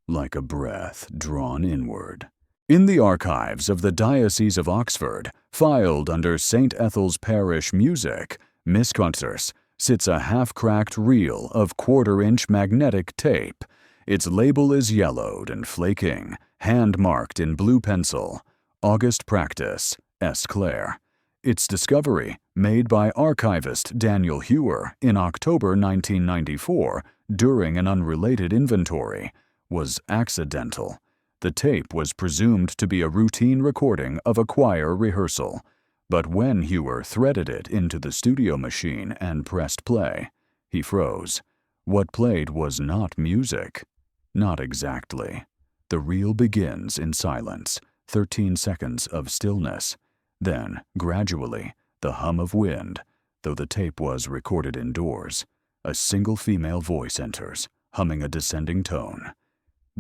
like a breath drawn inward. In the archives of the Diocese of Oxford, filed under St. Ethel's Parish Music, Misconcerts, sits a half-cracked reel of quarter-inch magnetic tape. Its label is yellowed and flaking, hand-marked in blue pencil, August Practice, S. Clare. Its discovery, made by archivist Daniel Hewer in October 1994 during an unrelated inventory, was accidental. The tape was presumed to be a routine recording of a choir rehearsal, but when Hewer threaded it into the studio machine and pressed play, he froze. What played was not music. Not exactly. The reel begins in silence, 13 seconds of stillness. Then, gradually, the hum of wind, though the tape was recorded indoors. A single female voice enters, humming a descending tone.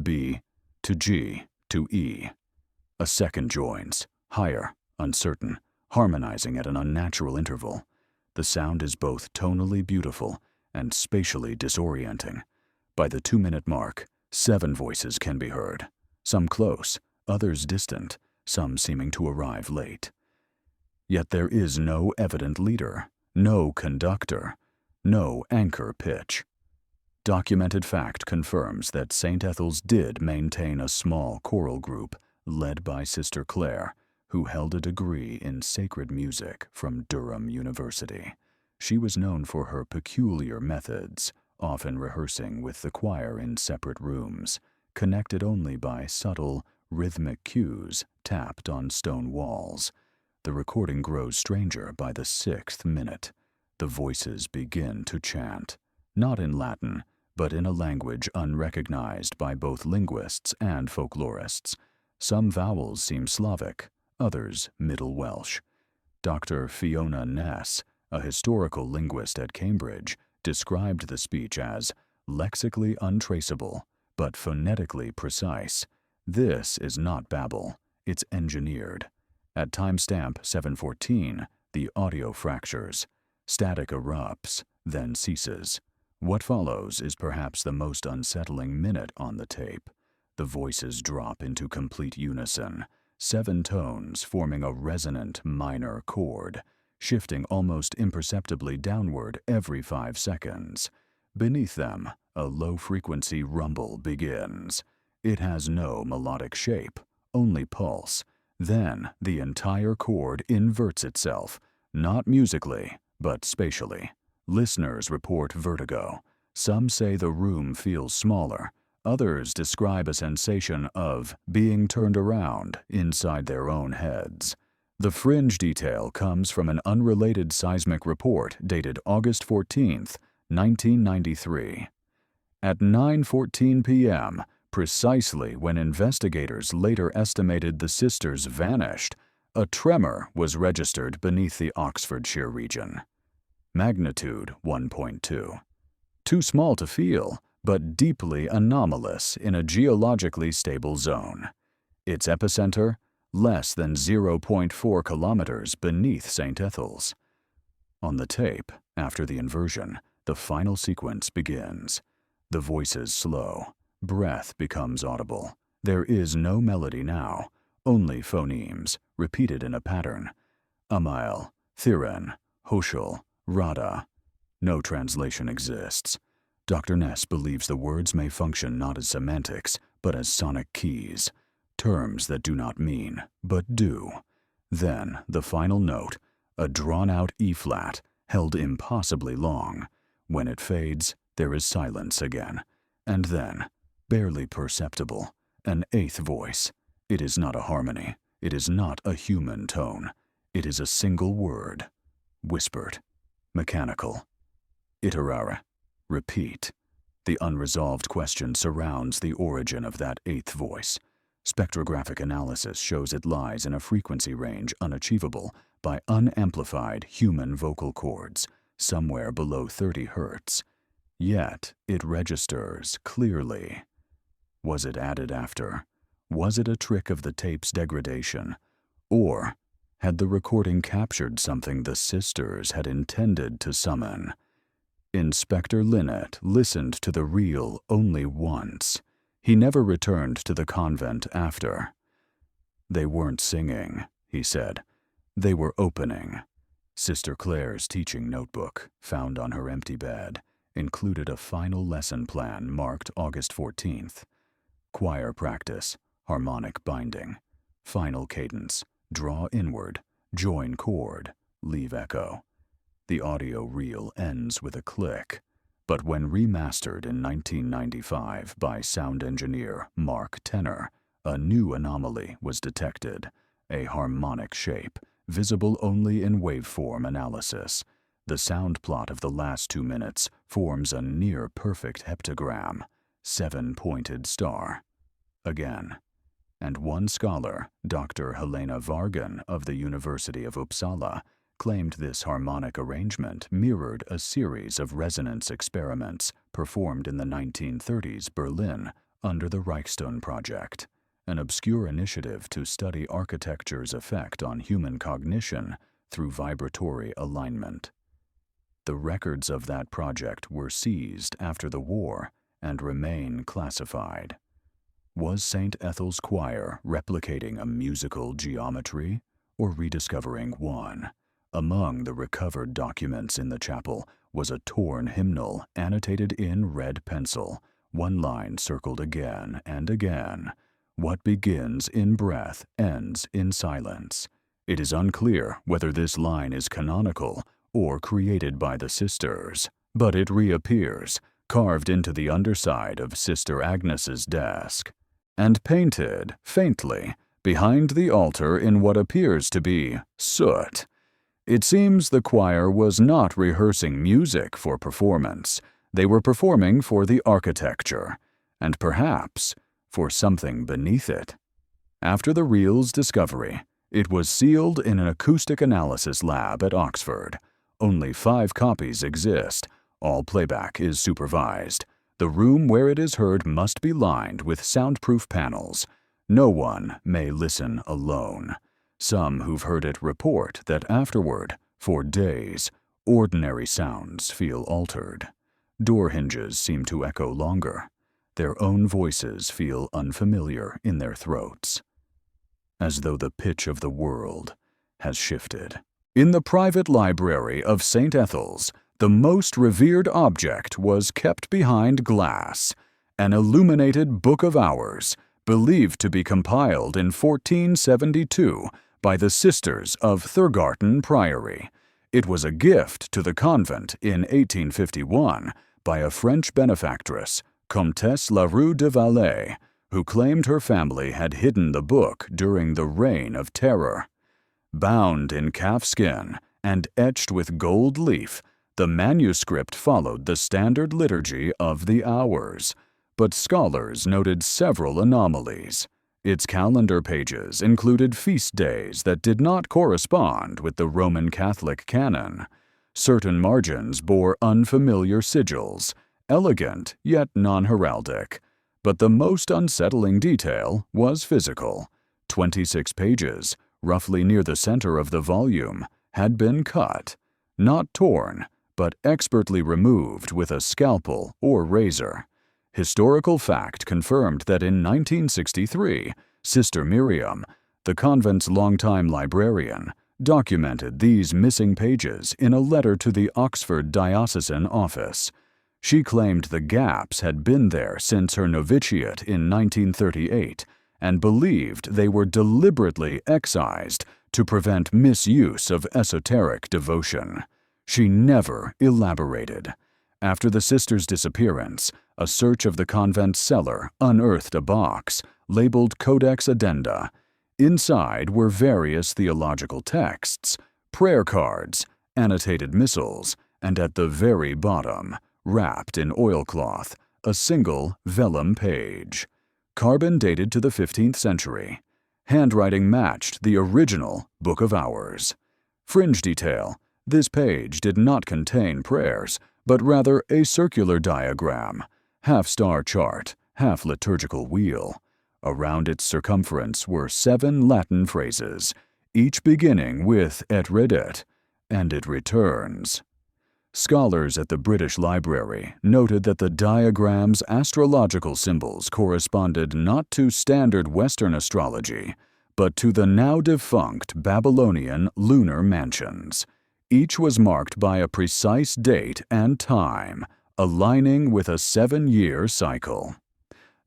B to G to E. A second joins, higher, uncertain, harmonizing at an unnatural interval. The sound is both tonally beautiful and spatially disorienting. By the 2-minute mark, 7 voices can be heard, some close, others distant, some seeming to arrive late. Yet there is no evident leader, no conductor, no anchor pitch. Documented fact confirms that St. Ethel's did maintain a small choral group led by Sister Clare, who held a degree in sacred music from Durham University. She was known for her peculiar methods, often rehearsing with the choir in separate rooms, connected only by subtle, rhythmic cues tapped on stone walls. The recording grows stranger by the 6th minute. The voices begin to chant, not in Latin, but in a language unrecognized by both linguists and folklorists. Some vowels seem Slavic, others Middle Welsh. Dr. Fiona Ness, a historical linguist at Cambridge, described the speech as lexically untraceable, but phonetically precise. This is not babble, it's engineered. At timestamp 7:14, the audio fractures. Static erupts, then ceases. What follows is perhaps the most unsettling minute on the tape. The voices drop into complete unison, 7 tones forming a resonant minor chord, shifting almost imperceptibly downward every 5 seconds. Beneath them, a low-frequency rumble begins. It has no melodic shape, only pulse. Then the entire chord inverts itself, not musically, but spatially. Listeners report vertigo. Some say the room feels smaller. Others describe a sensation of being turned around inside their own heads. The fringe detail comes from an unrelated seismic report dated August 14, 1993. At 9:14 p.m., precisely when investigators later estimated the sisters vanished, a tremor was registered beneath the Oxfordshire region. Magnitude 1.2. Too small to feel, but deeply anomalous in a geologically stable zone. Its epicenter, less than 0.4 kilometers beneath St. Ethel's. On the tape, after the inversion, the final sequence begins. The voices slow. Breath becomes audible. There is no melody now, only phonemes, repeated in a pattern. Amael, Thiren, Hoshul, Rada. No translation exists. Dr. Ness believes the words may function not as semantics, but as sonic keys. terms that do not mean, but do. Then the final note, a drawn-out E-flat, held impossibly long. When it fades, there is silence again. And then, barely perceptible, an eighth voice. It is not a harmony. It is not a human tone. It is a single word. Whispered. Mechanical. Iterare. Repeat. The unresolved question surrounds the origin of that eighth voice. Spectrographic analysis shows it lies in a frequency range unachievable by unamplified human vocal cords, somewhere below 30 Hz. Yet it registers clearly. Was it added after? Was it a trick of the tape's degradation? Or had the recording captured something the sisters had intended to summon? Inspector Linnet listened to the reel only once. He never returned to the convent after. They weren't singing, he said. They were opening. Sister Claire's teaching notebook, found on her empty bed, included a final lesson plan marked August 14th. Choir practice, harmonic binding, final cadence, draw inward, join chord, leave echo. The audio reel ends with a click, but when remastered in 1995 by sound engineer Mark Tenner, a new anomaly was detected, a harmonic shape, visible only in waveform analysis. The sound plot of the last 2 minutes forms a near-perfect heptagram, 7-pointed star. Again. And one scholar, Dr. Helena Vargan of the University of Uppsala, claimed this harmonic arrangement mirrored a series of resonance experiments performed in the 1930s Berlin under the Reichstone Project, an obscure initiative to study architecture's effect on human cognition through vibratory alignment. The records of that project were seized after the war and remain classified. Was St. Ethel's choir replicating a musical geometry or rediscovering one? Among the recovered documents in the chapel was a torn hymnal annotated in red pencil, one line circled again and again. What begins in breath ends in silence. It is unclear whether this line is canonical or created by the sisters, but it reappears, carved into the underside of Sister Agnes's desk, and painted, faintly, behind the altar in what appears to be soot. It seems the choir was not rehearsing music for performance. They were performing for the architecture, and perhaps for something beneath it. After the reel's discovery, it was sealed in an acoustic analysis lab at Oxford. Only 5 copies exist. All playback is supervised. The room where it is heard must be lined with soundproof panels. No one may listen alone. Some who've heard it report that afterward, for days, ordinary sounds feel altered. Door hinges seem to echo longer. Their own voices feel unfamiliar in their throats, as though the pitch of the world has shifted. In the private library of St. Ethel's, the most revered object was kept behind glass, an illuminated Book of Hours, believed to be compiled in 1472 by the Sisters of Thurgarton Priory. It was a gift to the convent in 1851 by a French benefactress, Comtesse Larue de Valais, who claimed her family had hidden the book during the Reign of Terror. Bound in calfskin and etched with gold leaf, the manuscript followed the standard liturgy of the hours, but scholars noted several anomalies. Its calendar pages included feast days that did not correspond with the Roman Catholic canon. Certain margins bore unfamiliar sigils, elegant yet non-heraldic. But the most unsettling detail was physical. 26 pages, roughly near the center of the volume, had been cut, not torn, but expertly removed with a scalpel or razor. Historical fact confirmed that in 1963, Sister Miriam, the convent's longtime librarian, documented these missing pages in a letter to the Oxford diocesan office. She claimed the gaps had been there since her novitiate in 1938 and believed they were deliberately excised to prevent misuse of esoteric devotion. She never elaborated. After the sisters' disappearance, a search of the convent's cellar unearthed a box labeled Codex Addenda. Inside were various theological texts, prayer cards, annotated missals, and at the very bottom, wrapped in oilcloth, a single vellum page. Carbon dated to the 15th century. Handwriting matched the original Book of Hours. Fringe detail: this page did not contain prayers, but rather a circular diagram, half-star chart, half-liturgical wheel. Around its circumference were 7 Latin phrases, each beginning with et reddit, and it returns. Scholars at the British Library noted that the diagram's astrological symbols corresponded not to standard Western astrology, but to the now-defunct Babylonian lunar mansions. Each was marked by a precise date and time, aligning with a 7-year cycle.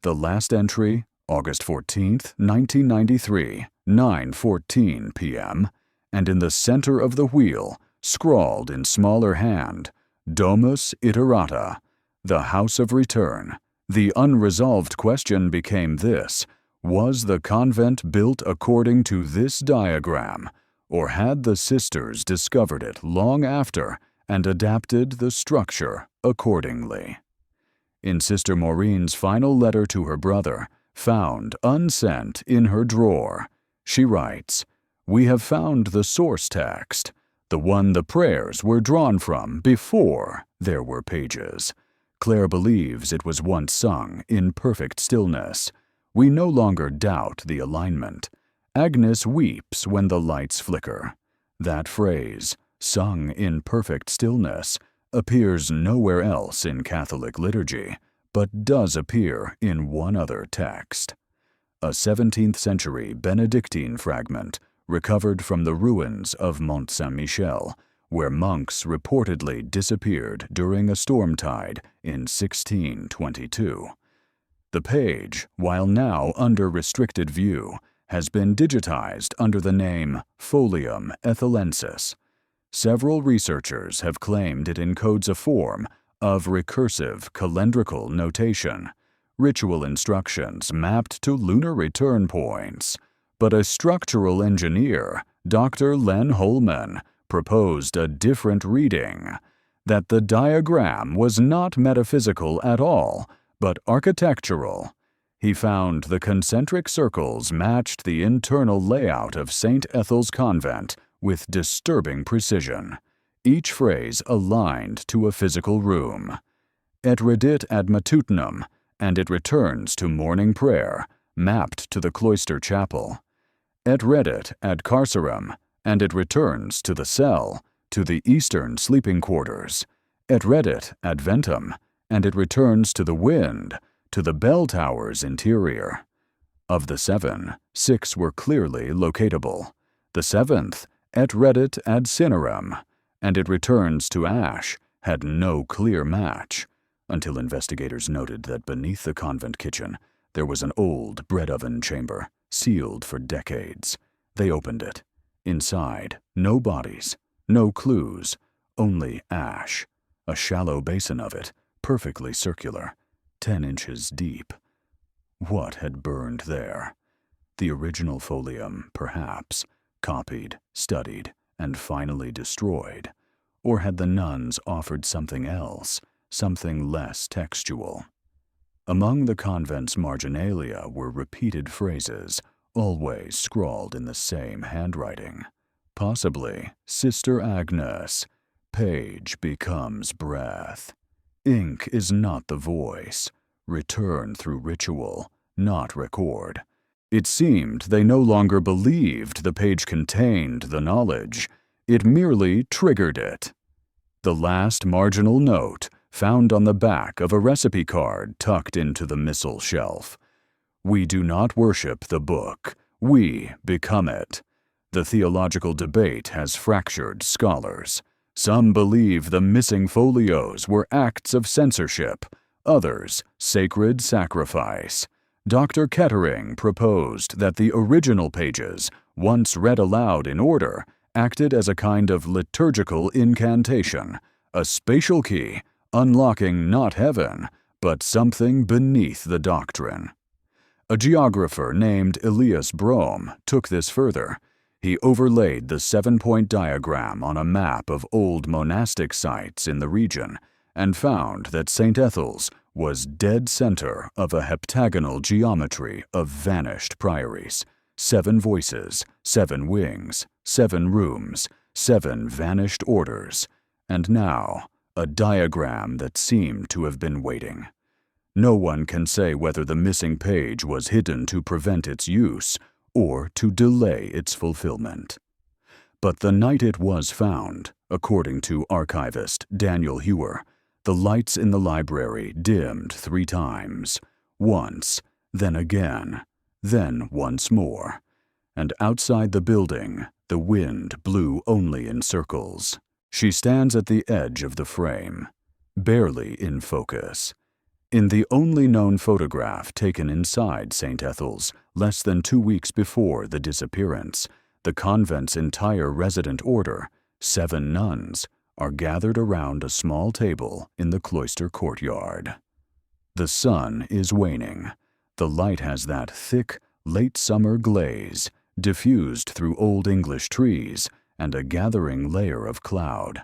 The last entry, August 14, 1993, 9:14 p.m., and in the center of the wheel, scrawled in smaller hand, Domus Iterata, the House of Return. The unresolved question became this: was the convent built according to this diagram, or had the sisters discovered it long after and adapted the structure accordingly? In Sister Maureen's final letter to her brother, found unsent in her drawer, she writes, "We have found the source text, the one the prayers were drawn from before there were pages. Claire believes it was once sung in perfect stillness. We no longer doubt the alignment. Agnes weeps when the lights flicker. That phrase, sung in perfect stillness, appears nowhere else in Catholic liturgy, but does appear in one other text. A 17th-century Benedictine fragment recovered from the ruins of Mont Saint-Michel, where monks reportedly disappeared during a storm tide in 1622. The page, while now under restricted view, has been digitized under the name Folium Ethelensis. Several researchers have claimed it encodes a form of recursive calendrical notation, ritual instructions mapped to lunar return points. But a structural engineer, Dr. Len Holman, proposed a different reading, that the diagram was not metaphysical at all, but architectural. He found the concentric circles matched the internal layout of St. Ethel's convent with disturbing precision, each phrase aligned to a physical room. Et reddit ad matutinum, and it returns to morning prayer, mapped to the cloister chapel. Et reddit ad carcerum, and it returns to the cell, to the eastern sleeping quarters. Et reddit ad ventum, and it returns to the wind, to the bell tower's interior. Of the 7, 6 were clearly locatable. The 7th, et reddit ad cinerum, and it returns to ash, had no clear match, until investigators noted that beneath the convent kitchen there was an old bread oven chamber, sealed for decades. They opened it. Inside, no bodies, no clues, only ash, a shallow basin of it, perfectly circular, 10 inches deep. What had burned there? The original folium, perhaps, copied, studied, and finally destroyed. Or had the nuns offered something else, something less textual? Among the convent's marginalia were repeated phrases, always scrawled in the same handwriting. Possibly, Sister Agnes, page becomes breath. Ink is not the voice. Return through ritual, not record. It seemed they no longer believed the page contained the knowledge. It merely triggered it. The last marginal note, found on the back of a recipe card tucked into the missal shelf. We do not worship the book. We become it. The theological debate has fractured scholars. Some believe the missing folios were acts of censorship, others sacred sacrifice. Dr. Kettering proposed that the original pages, once read aloud in order, acted as a kind of liturgical incantation, a spatial key, unlocking not heaven, but something beneath the doctrine. A geographer named Elias Brome took this further. He overlaid the 7-point diagram on a map of old monastic sites in the region and found that St. Ethel's was dead center of a heptagonal geometry of vanished priories, 7 voices, 7 wings, 7 rooms, 7 vanished orders, and now a diagram that seemed to have been waiting. No one can say whether the missing page was hidden to prevent its use or to delay its fulfillment. But the night it was found, according to archivist Daniel Hewer, the lights in the library dimmed 3 times, once, then again, then once more, and outside the building, the wind blew only in circles. She stands at the edge of the frame, barely in focus. In the only known photograph taken inside St. Ethel's less than 2 weeks before the disappearance, the convent's entire resident order, 7 nuns, are gathered around a small table in the cloister courtyard. The sun is waning. The light has that thick, late summer glaze, diffused through Old English trees and a gathering layer of cloud.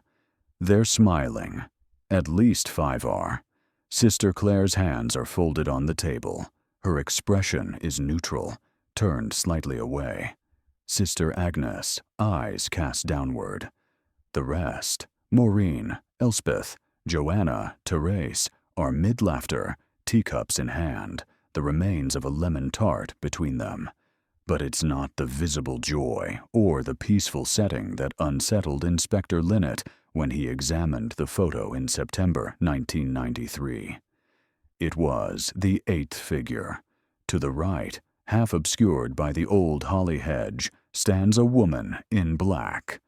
They're smiling. At least 5 are. Sister Clare's hands are folded on the table. Her expression is neutral, turned slightly away. Sister Agnes, eyes cast downward. The rest, Maureen, Elspeth, Joanna, Therese, are mid-laughter, teacups in hand, the remains of a lemon tart between them. But it's not the visible joy or the peaceful setting that unsettled Inspector Linnet when he examined the photo in September 1993. It was the 8th figure. To the right, half obscured by the old holly hedge, stands a woman in black.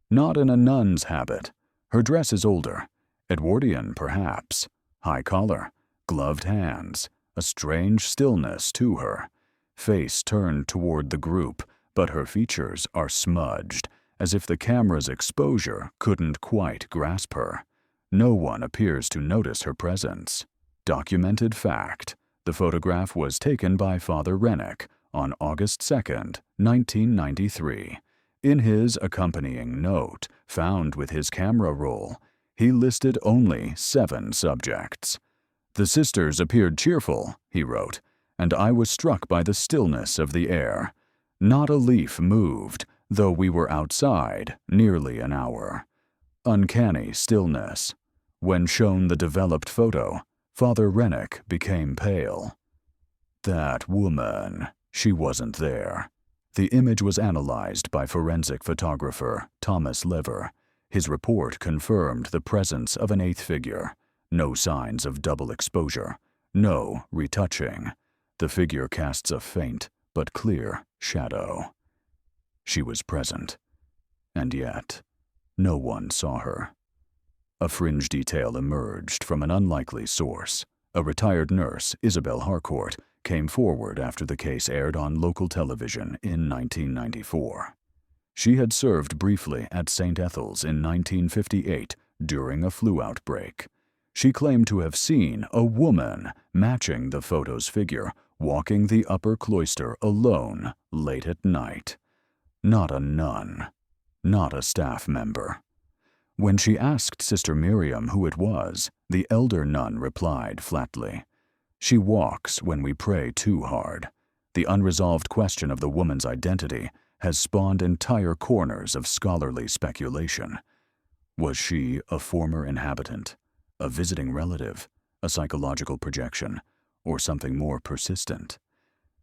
Not in a nun's habit. Her dress is older, Edwardian perhaps, high collar, gloved hands, a strange stillness to her. Face turned toward the group, but her features are smudged, as if the camera's exposure couldn't quite grasp her. No one appears to notice her presence. Documented fact. The photograph was taken by Father Rennick on August 2nd, 1993. In his accompanying note, found with his camera roll, he listed only 7 subjects. "The sisters appeared cheerful," he wrote, "and I was struck by the stillness of the air. Not a leaf moved, though we were outside nearly an hour. Uncanny stillness. When shown the developed photo, Father Rennick became pale. That woman, she wasn't there." The image was analyzed by forensic photographer Thomas Lever. His report confirmed the presence of an 8th figure. No signs of double exposure. No retouching. The figure casts a faint but clear shadow. She was present, and yet no one saw her. A fringe detail emerged from an unlikely source. A retired nurse, Isabel Harcourt, came forward after the case aired on local television in 1994. She had served briefly at St. Ethel's in 1958 during a flu outbreak. She claimed to have seen a woman matching the photo's figure walking the upper cloister alone late at night. Not a nun, not a staff member. When she asked Sister Miriam who it was, the elder nun replied flatly, "She walks when we pray too hard." The unresolved question of the woman's identity has spawned entire corners of scholarly speculation. Was she a former inhabitant, a visiting relative, a psychological projection, or something more persistent?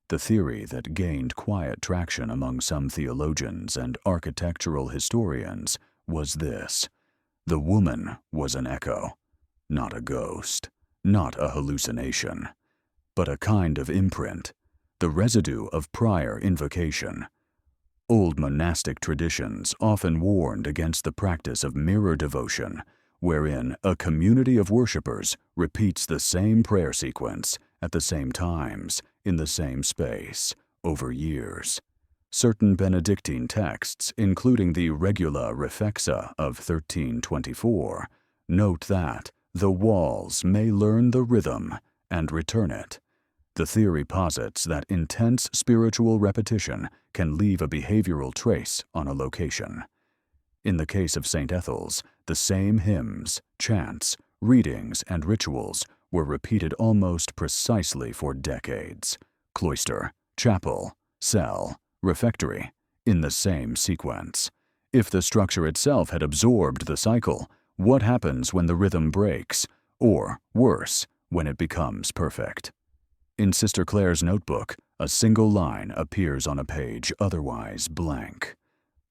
The theory that gained quiet traction among some theologians and architectural historians was this: the woman was an echo, not a ghost, not a hallucination, but a kind of imprint, the residue of prior invocation. Old monastic traditions often warned against the practice of mirror devotion, wherein a community of worshippers repeats the same prayer sequence at the same times in the same space, over years. Certain Benedictine texts, including the Regula Refexa of 1324, note that the walls may learn the rhythm and return it. The theory posits that intense spiritual repetition can leave a behavioral trace on a location. In the case of St. Ethel's, the same hymns, chants, readings, and rituals were repeated almost precisely for decades. Cloister, chapel, cell, refectory, in the same sequence. If the structure itself had absorbed the cycle, what happens when the rhythm breaks, or, worse, when it becomes perfect? In Sister Clare's notebook, a single line appears on a page otherwise blank.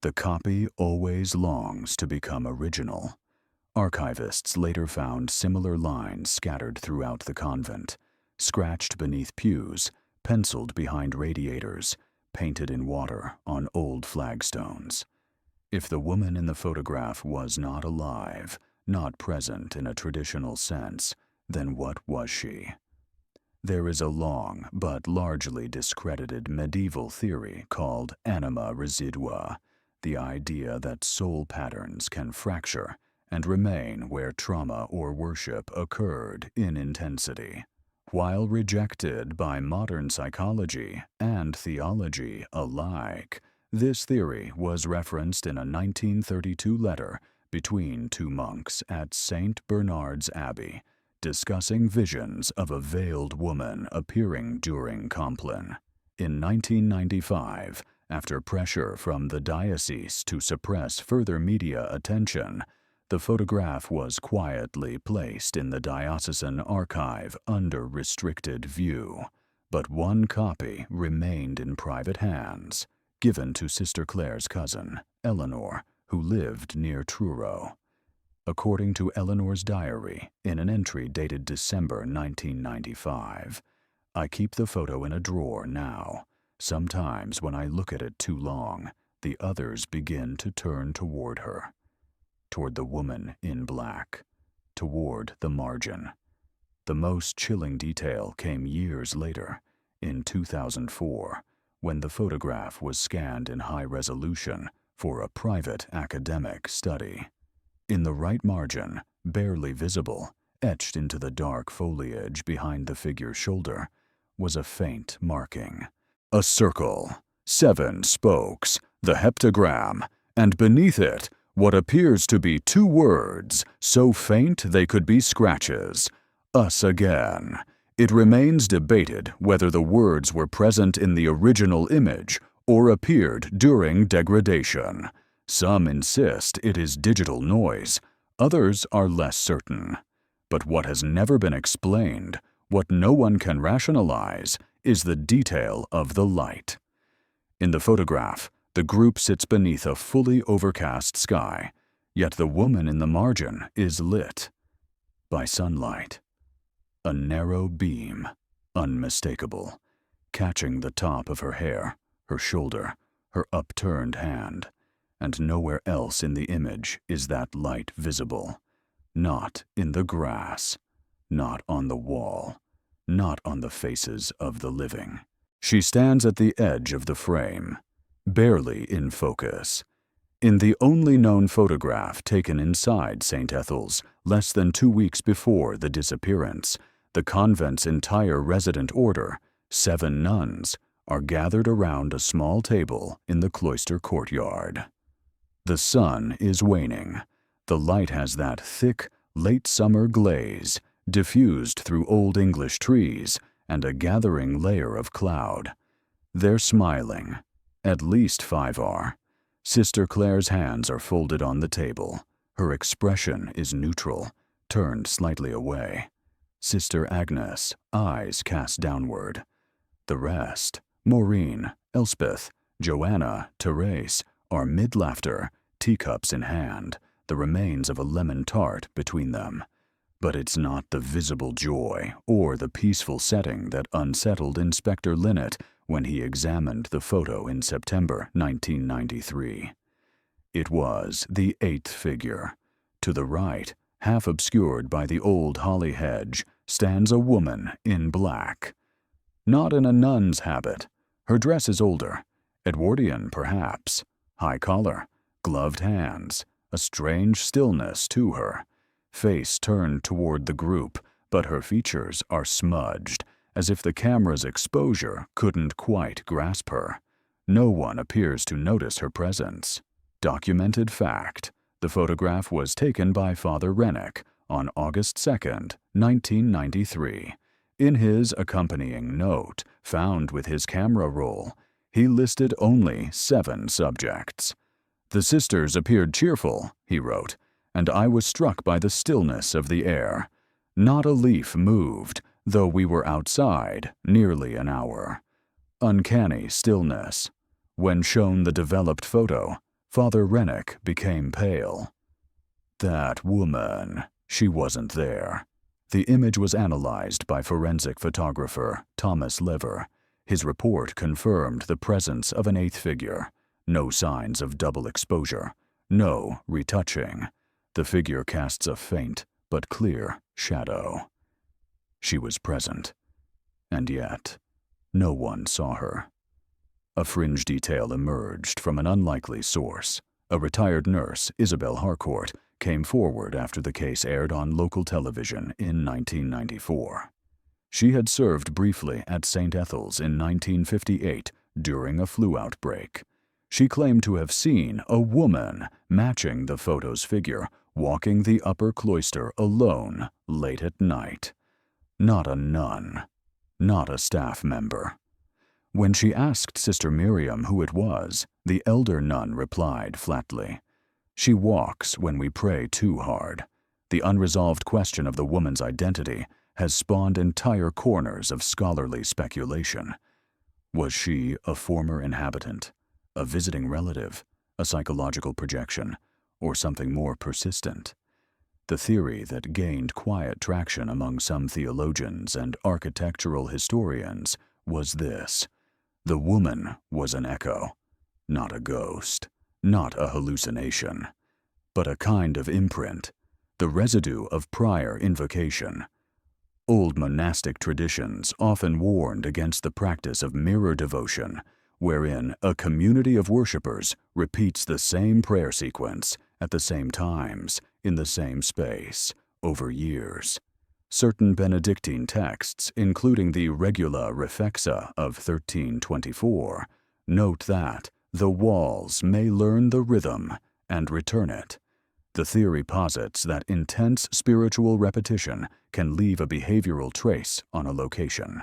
The copy always longs to become original. Archivists later found similar lines scattered throughout the convent, scratched beneath pews, penciled behind radiators, painted in water on old flagstones. If the woman in the photograph was not alive, not present in a traditional sense, then what was she? There is a long but largely discredited medieval theory called anima residua, the idea that soul patterns can fracture and remain where trauma or worship occurred in intensity. While rejected by modern psychology and theology alike, this theory was referenced in a 1932 letter between two monks at St. Bernard's Abbey, discussing visions of a veiled woman appearing during Compline. In 1995, after pressure from the diocese to suppress further media attention, the photograph was quietly placed in the diocesan archive under restricted view, but one copy remained in private hands, given to Sister Clare's cousin, Eleanor, who lived near Truro. According to Eleanor's diary, in an entry dated December 1995, "I keep the photo in a drawer now. Sometimes when I look at it too long, the others begin to turn toward her. Toward the woman in black, toward the margin." The most chilling detail came years later, in 2004, when the photograph was scanned in high resolution for a private academic study. In the right margin, barely visible, etched into the dark foliage behind the figure's shoulder, was a faint marking. A circle, 7 spokes, the heptagram, and beneath it, what appears to be 2 words, so faint they could be scratches. "Us again." It remains debated whether the words were present in the original image or appeared during degradation. Some insist it is digital noise, others are less certain. But what has never been explained, what no one can rationalize, is the detail of the light. In the photograph, the group sits beneath a fully overcast sky, yet the woman in the margin is lit by sunlight. A narrow beam, unmistakable, catching the top of her hair, her shoulder, her upturned hand, and nowhere else in the image is that light visible. Not in the grass, not on the wall, not on the faces of the living. She stands at the edge of the frame, barely in focus. In the only known photograph taken inside St. Ethel's less than 2 weeks before the disappearance, the convent's entire resident order, 7 nuns, are gathered around a small table in the cloister courtyard. The sun is waning. The light has that thick, late summer glaze, diffused through Old English trees and a gathering layer of cloud. They're smiling. At least 5 are. Sister Clare's hands are folded on the table. Her expression is neutral, turned slightly away. Sister Agnes, eyes cast downward. The rest, Maureen, Elspeth, Joanna, Therese, are mid-laughter, teacups in hand, the remains of a lemon tart between them. But it's not the visible joy or the peaceful setting that unsettled Inspector Linnet when he examined the photo in September 1993. It was the 8th figure. To the right, half obscured by the old holly hedge, stands a woman in black. Not in a nun's habit. Her dress is older. Edwardian, perhaps. High collar, gloved hands, a strange stillness to her. Face turned toward the group, but her features are smudged, as if the camera's exposure couldn't quite grasp her. No one appears to notice her presence. Documented fact. The photograph was taken by Father Rennick on August 2nd, 1993. In his accompanying note, found with his camera roll, he listed only 7 subjects. "The sisters appeared cheerful," he wrote, "and I was struck by the stillness of the air. Not a leaf moved, though we were outside nearly an hour. Uncanny stillness. When shown the developed photo, Father Rennick became pale. That woman, she wasn't there." The image was analyzed by forensic photographer Thomas Lever. His report confirmed the presence of an 8th figure. No signs of double exposure. No retouching. The figure casts a faint but clear shadow. She was present. And yet, no one saw her. A fringe detail emerged from an unlikely source. A retired nurse, Isabel Harcourt, came forward after the case aired on local television in 1994. She had served briefly at St. Ethel's in 1958 during a flu outbreak. She claimed to have seen a woman matching the photo's figure walking the upper cloister alone late at night. Not a nun. Not a staff member. When she asked Sister Miriam who it was, the elder nun replied flatly, "She walks when we pray too hard." The unresolved question of the woman's identity has spawned entire corners of scholarly speculation. Was she a former inhabitant, a visiting relative, a psychological projection, or something more persistent? The theory that gained quiet traction among some theologians and architectural historians was this: the woman was an echo, not a ghost, not a hallucination, but a kind of imprint, the residue of prior invocation. Old monastic traditions often warned against the practice of mirror devotion, wherein a community of worshippers repeats the same prayer sequence at the same times, in the same space, over years. Certain Benedictine texts, including the Regula Refexa of 1324, note that the walls may learn the rhythm and return it. The theory posits that intense spiritual repetition can leave a behavioral trace on a location.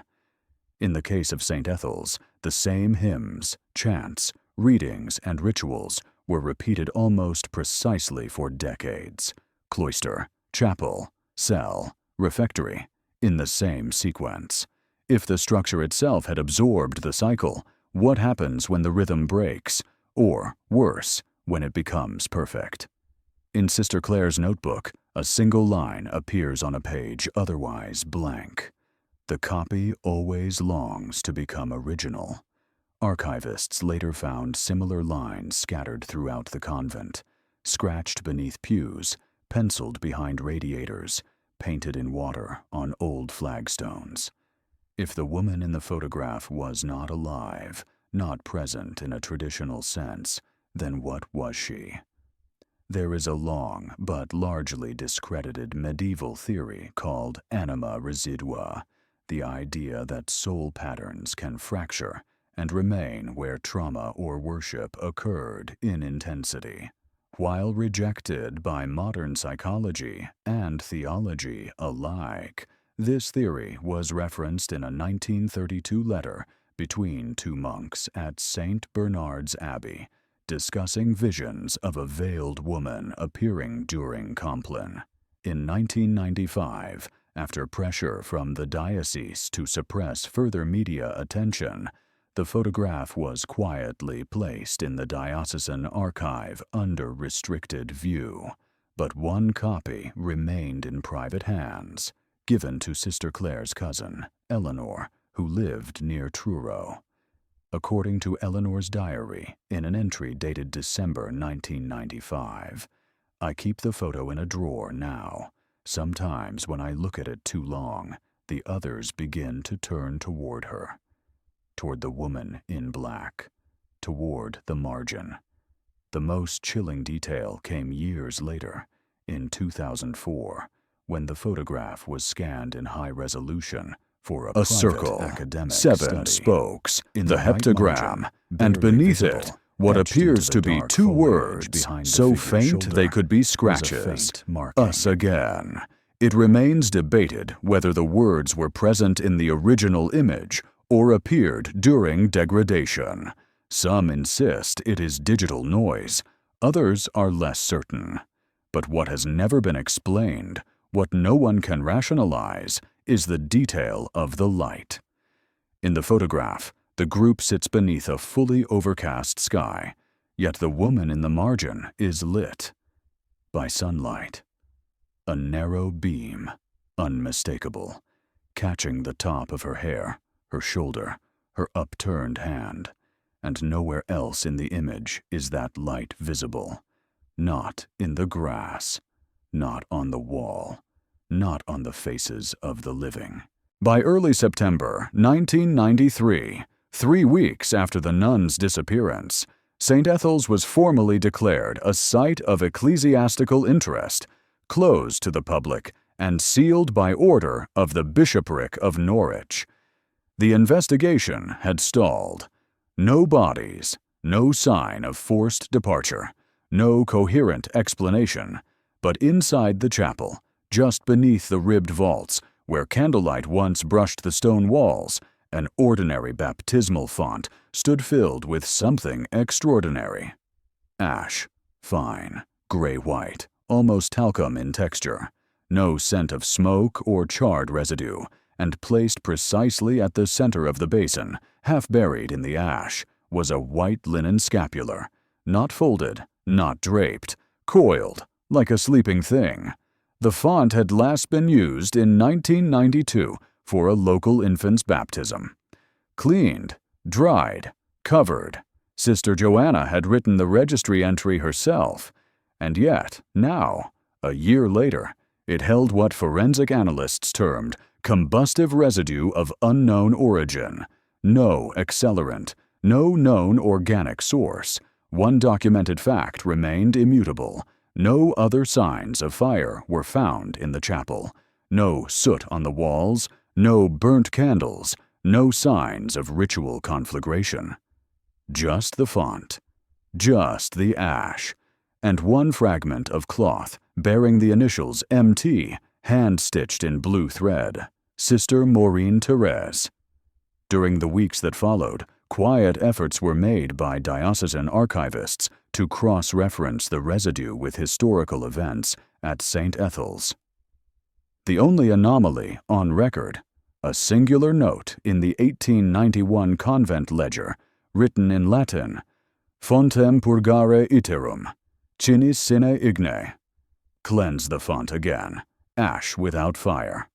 In the case of St. Ethel's, the same hymns, chants, readings, and rituals were repeated almost precisely for decades. Cloister, chapel, cell, refectory, in the same sequence. If the structure itself had absorbed the cycle, what happens when the rhythm breaks, or, worse, when it becomes perfect? In Sister Clare's notebook, a single line appears on a page otherwise blank. The copy always longs to become original. Archivists later found similar lines scattered throughout the convent, scratched beneath pews, penciled behind radiators, painted in water on old flagstones. If the woman in the photograph was not alive, not present in a traditional sense, then what was she? There is a long but largely discredited medieval theory called anima residua, the idea that soul patterns can fracture and remain where trauma or worship occurred in intensity. While rejected by modern psychology and theology alike, this theory was referenced in a 1932 letter between 2 monks at St. Bernard's Abbey, discussing visions of a veiled woman appearing during Compline. In 1995, after pressure from the diocese to suppress further media attention, the photograph was quietly placed in the diocesan archive under restricted view, but one copy remained in private hands, given to Sister Clare's cousin, Eleanor, who lived near Truro. According to Eleanor's diary, in an entry dated December 1995, "I keep the photo in a drawer now. Sometimes when I look at it too long, the others begin to turn toward her, toward the woman in black, toward the margin. The most chilling detail came years later, in 2004, when the photograph was scanned in high resolution for a circle, academic 7 study. spokes, In the the heptagram, margin, and barely beneath visible, it, what etched appears into to the be dark 2 foliage words, behind the so figure's faint shoulder, they could be was a scratches. faint marking. Us again. It remains debated whether the words were present in the original image or appeared during degradation. Some insist it is digital noise, others are less certain. But what has never been explained, what no one can rationalize, is the detail of the light. In the photograph, the group sits beneath a fully overcast sky, yet the woman in the margin is lit by sunlight. A narrow beam, unmistakable, catching the top of her hair, her shoulder, her upturned hand, and nowhere else in the image is that light visible. Not in the grass, not on the wall, not on the faces of the living. By early September 1993, 3 weeks after the nuns' disappearance, St. Ethel's was formally declared a site of ecclesiastical interest, closed to the public and sealed by order of the Bishopric of Norwich. The investigation had stalled. No bodies, no sign of forced departure, no coherent explanation, but inside the chapel, just beneath the ribbed vaults, where candlelight once brushed the stone walls, an ordinary baptismal font stood filled with something extraordinary. Ash, fine, gray-white, almost talcum in texture, no scent of smoke or charred residue, and placed precisely at the center of the basin, half buried in the ash, was a white linen scapular, not folded, not draped, coiled, like a sleeping thing. The font had last been used in 1992 for a local infant's baptism. Cleaned, dried, covered. Sister Joanna had written the registry entry herself, and yet, now, a year later, it held what forensic analysts termed combustive residue of unknown origin. No accelerant, no known organic source. One documented fact remained immutable. No other signs of fire were found in the chapel. No soot on the walls, no burnt candles, no signs of ritual conflagration. Just the font, just the ash, and one fragment of cloth bearing the initials MT, hand-stitched in blue thread, Sister Maureen Therese. During the weeks that followed, quiet efforts were made by diocesan archivists to cross-reference the residue with historical events at St. Ethel's. The only anomaly on record, a singular note in the 1891 convent ledger, written in Latin, Fontem purgare iterum, cinis sine igne. Cleanse the font again, ash without fire.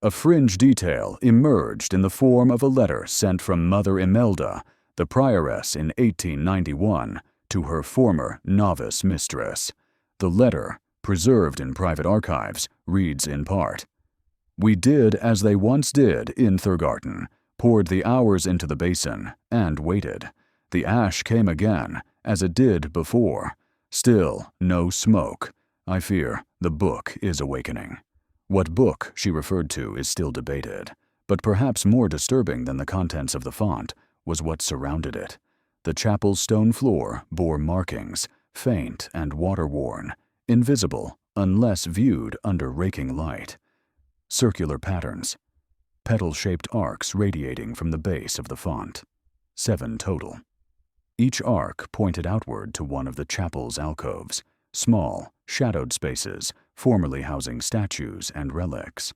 A fringe detail emerged in the form of a letter sent from Mother Imelda, the prioress in 1891, to her former novice mistress. The letter, preserved in private archives, reads in part, "We did as they once did in Thurgarten, poured the hours into the basin, and waited. The ash came again, as it did before. Still no smoke. I fear the book is awakening." What book she referred to is still debated, but perhaps more disturbing than the contents of the font was what surrounded it. The chapel's stone floor bore markings, faint and water-worn, invisible unless viewed under raking light. Circular patterns, petal-shaped arcs radiating from the base of the font. 7 total. Each arc pointed outward to one of the chapel's alcoves, small, shadowed spaces formerly housing statues and relics.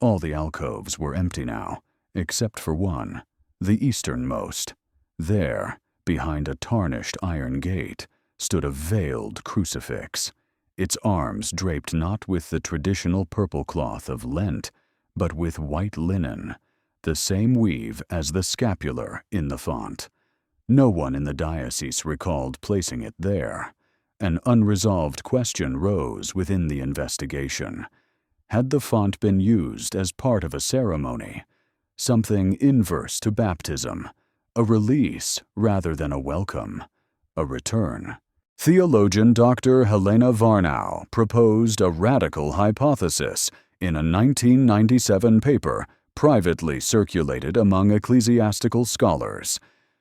All the alcoves were empty now, except for one, the easternmost. There, behind a tarnished iron gate, stood a veiled crucifix, its arms draped not with the traditional purple cloth of Lent, but with white linen, the same weave as the scapular in the font. No one in the diocese recalled placing it there. An unresolved question rose within the investigation. Had the font been used as part of a ceremony? Something inverse to baptism, a release rather than a welcome, a return. Theologian Dr. Helena Varnow proposed a radical hypothesis in a 1997 paper privately circulated among ecclesiastical scholars.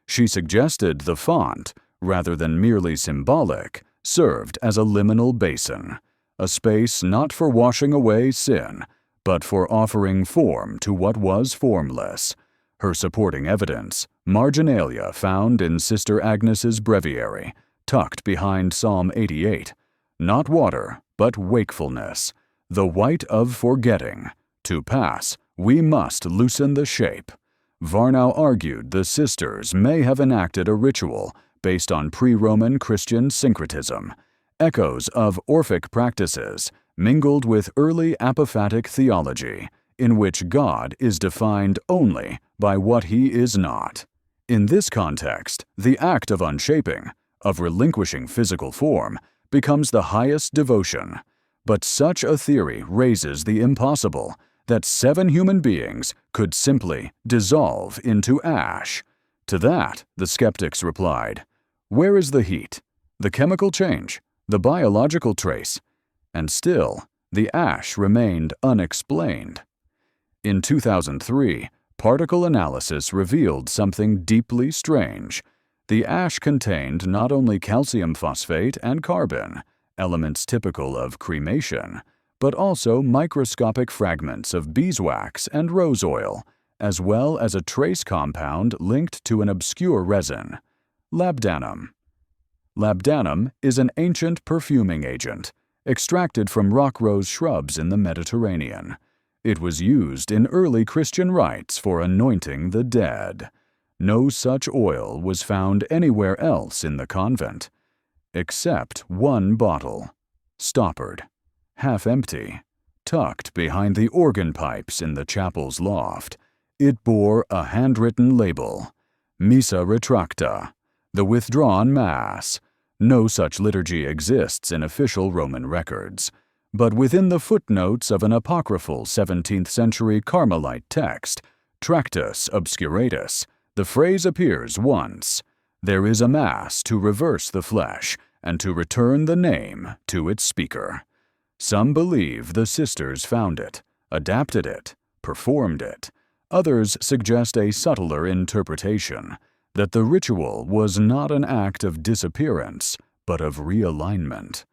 She suggested the font, rather than merely symbolic, served as a liminal basin, a space not for washing away sin, but for offering form to what was formless. Her supporting evidence, marginalia found in Sister Agnes's breviary, tucked behind Psalm 88, not water, but wakefulness, the white of forgetting. To pass, we must loosen the shape. Varnow argued the sisters may have enacted a ritual based on pre-Roman Christian syncretism, echoes of Orphic practices mingled with early apophatic theology, in which God is defined only by what he is not. In this context, the act of unshaping, of relinquishing physical form, becomes the highest devotion. But such a theory raises the impossible, that 7 human beings could simply dissolve into ash. To that, the skeptics replied, where is the heat, the chemical change, the biological trace? And still, the ash remained unexplained. In 2003, particle analysis revealed something deeply strange. The ash contained not only calcium phosphate and carbon, elements typical of cremation, but also microscopic fragments of beeswax and rose oil, as well as a trace compound linked to an obscure resin, labdanum. Labdanum is an ancient perfuming agent, extracted from rock rose shrubs in the Mediterranean. It was used in early Christian rites for anointing the dead. No such oil was found anywhere else in the convent, except one bottle, stoppered, half empty, tucked behind the organ pipes in the chapel's loft. It bore a handwritten label, Missa Retracta, the withdrawn Mass. No such liturgy exists in official Roman records, but within the footnotes of an apocryphal 17th-century Carmelite text, Tractus Obscuratus, the phrase appears once, there is a Mass to reverse the flesh and to return the name to its speaker. Some believe the sisters found it, adapted it, performed it. Others suggest a subtler interpretation, that the ritual was not an act of disappearance, but of realignment.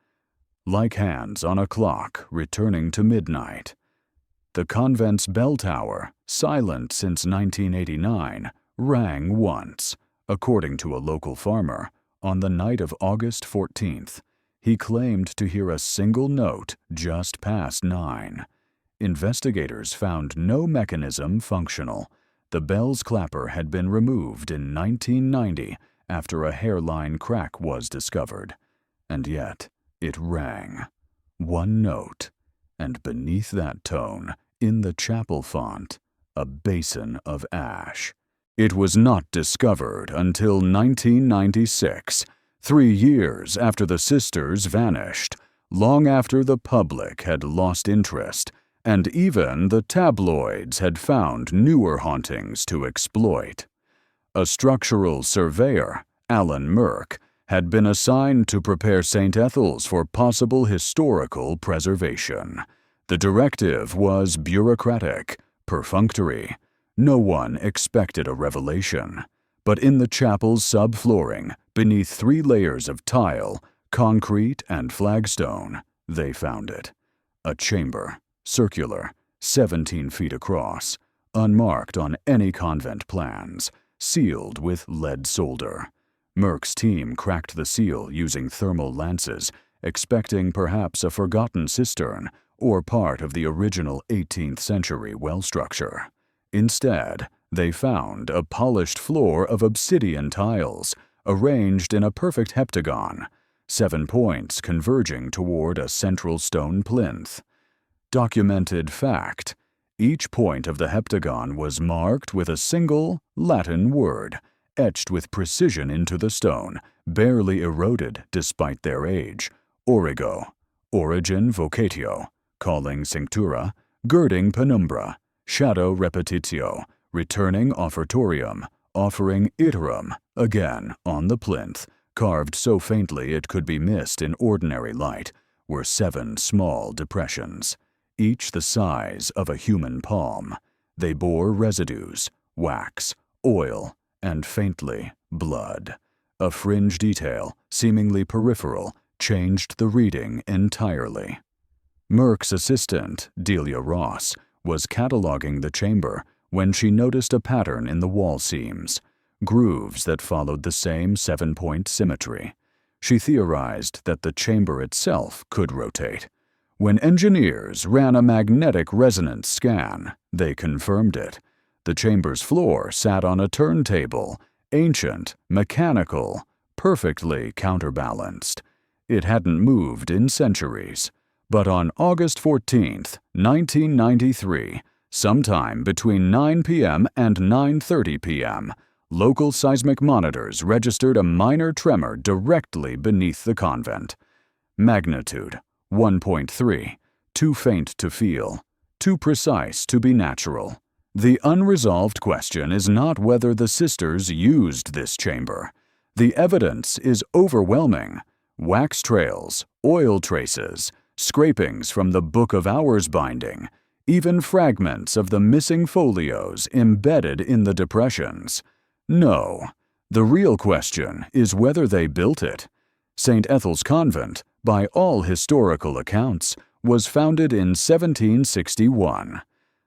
Like hands on a clock returning to midnight. The convent's bell tower, silent since 1989, rang once, according to a local farmer, on the night of August 14th. He claimed to hear a single note just past 9. Investigators found no mechanism functional. The bell's clapper had been removed in 1990 after a hairline crack was discovered. And yet, it rang. One note, and beneath that tone, in the chapel font, a basin of ash. It was not discovered until 1996, 3 years after the sisters vanished, long after the public had lost interest, and even the tabloids had found newer hauntings to exploit. A structural surveyor, Alan Merck, had been assigned to prepare St. Ethel's for possible historical preservation. The directive was bureaucratic, perfunctory. No one expected a revelation. But in the chapel's subflooring, beneath 3 layers of tile, concrete, and flagstone, they found it. A chamber, circular, 17 feet across, unmarked on any convent plans, sealed with lead solder. Merck's team cracked the seal using thermal lances, expecting perhaps a forgotten cistern or part of the original 18th century well structure. Instead, they found a polished floor of obsidian tiles, arranged in a perfect heptagon, 7 points converging toward a central stone plinth. Documented fact: each point of the heptagon was marked with a single Latin word, etched with precision into the stone, barely eroded despite their age: origo, origin vocatio, calling cinctura, girding penumbra, shadow repetitio, returning offertorium, offering iterum, again on the plinth, carved so faintly it could be missed in ordinary light, were 7 small depressions, each the size of a human palm. They bore residues, wax, oil, and faintly blood. A fringe detail, seemingly peripheral, changed the reading entirely. Merck's assistant, Delia Ross, was cataloging the chamber when she noticed a pattern in the wall seams, grooves that followed the same 7-point symmetry. She theorized that the chamber itself could rotate. When engineers ran a magnetic resonance scan, they confirmed it. The chamber's floor sat on a turntable, ancient, mechanical, perfectly counterbalanced. It hadn't moved in centuries. But on August 14, 1993, sometime between 9 p.m. and 9:30 p.m., local seismic monitors registered a minor tremor directly beneath the convent. Magnitude 1.3, too faint to feel, too precise to be natural. The unresolved question is not whether the sisters used this chamber. The evidence is overwhelming. Wax trails, oil traces, scrapings from the Book of Hours binding, even fragments of the missing folios embedded in the depressions. No, the real question is whether they built it. St. Ethel's Convent, by all historical accounts, was founded in 1761.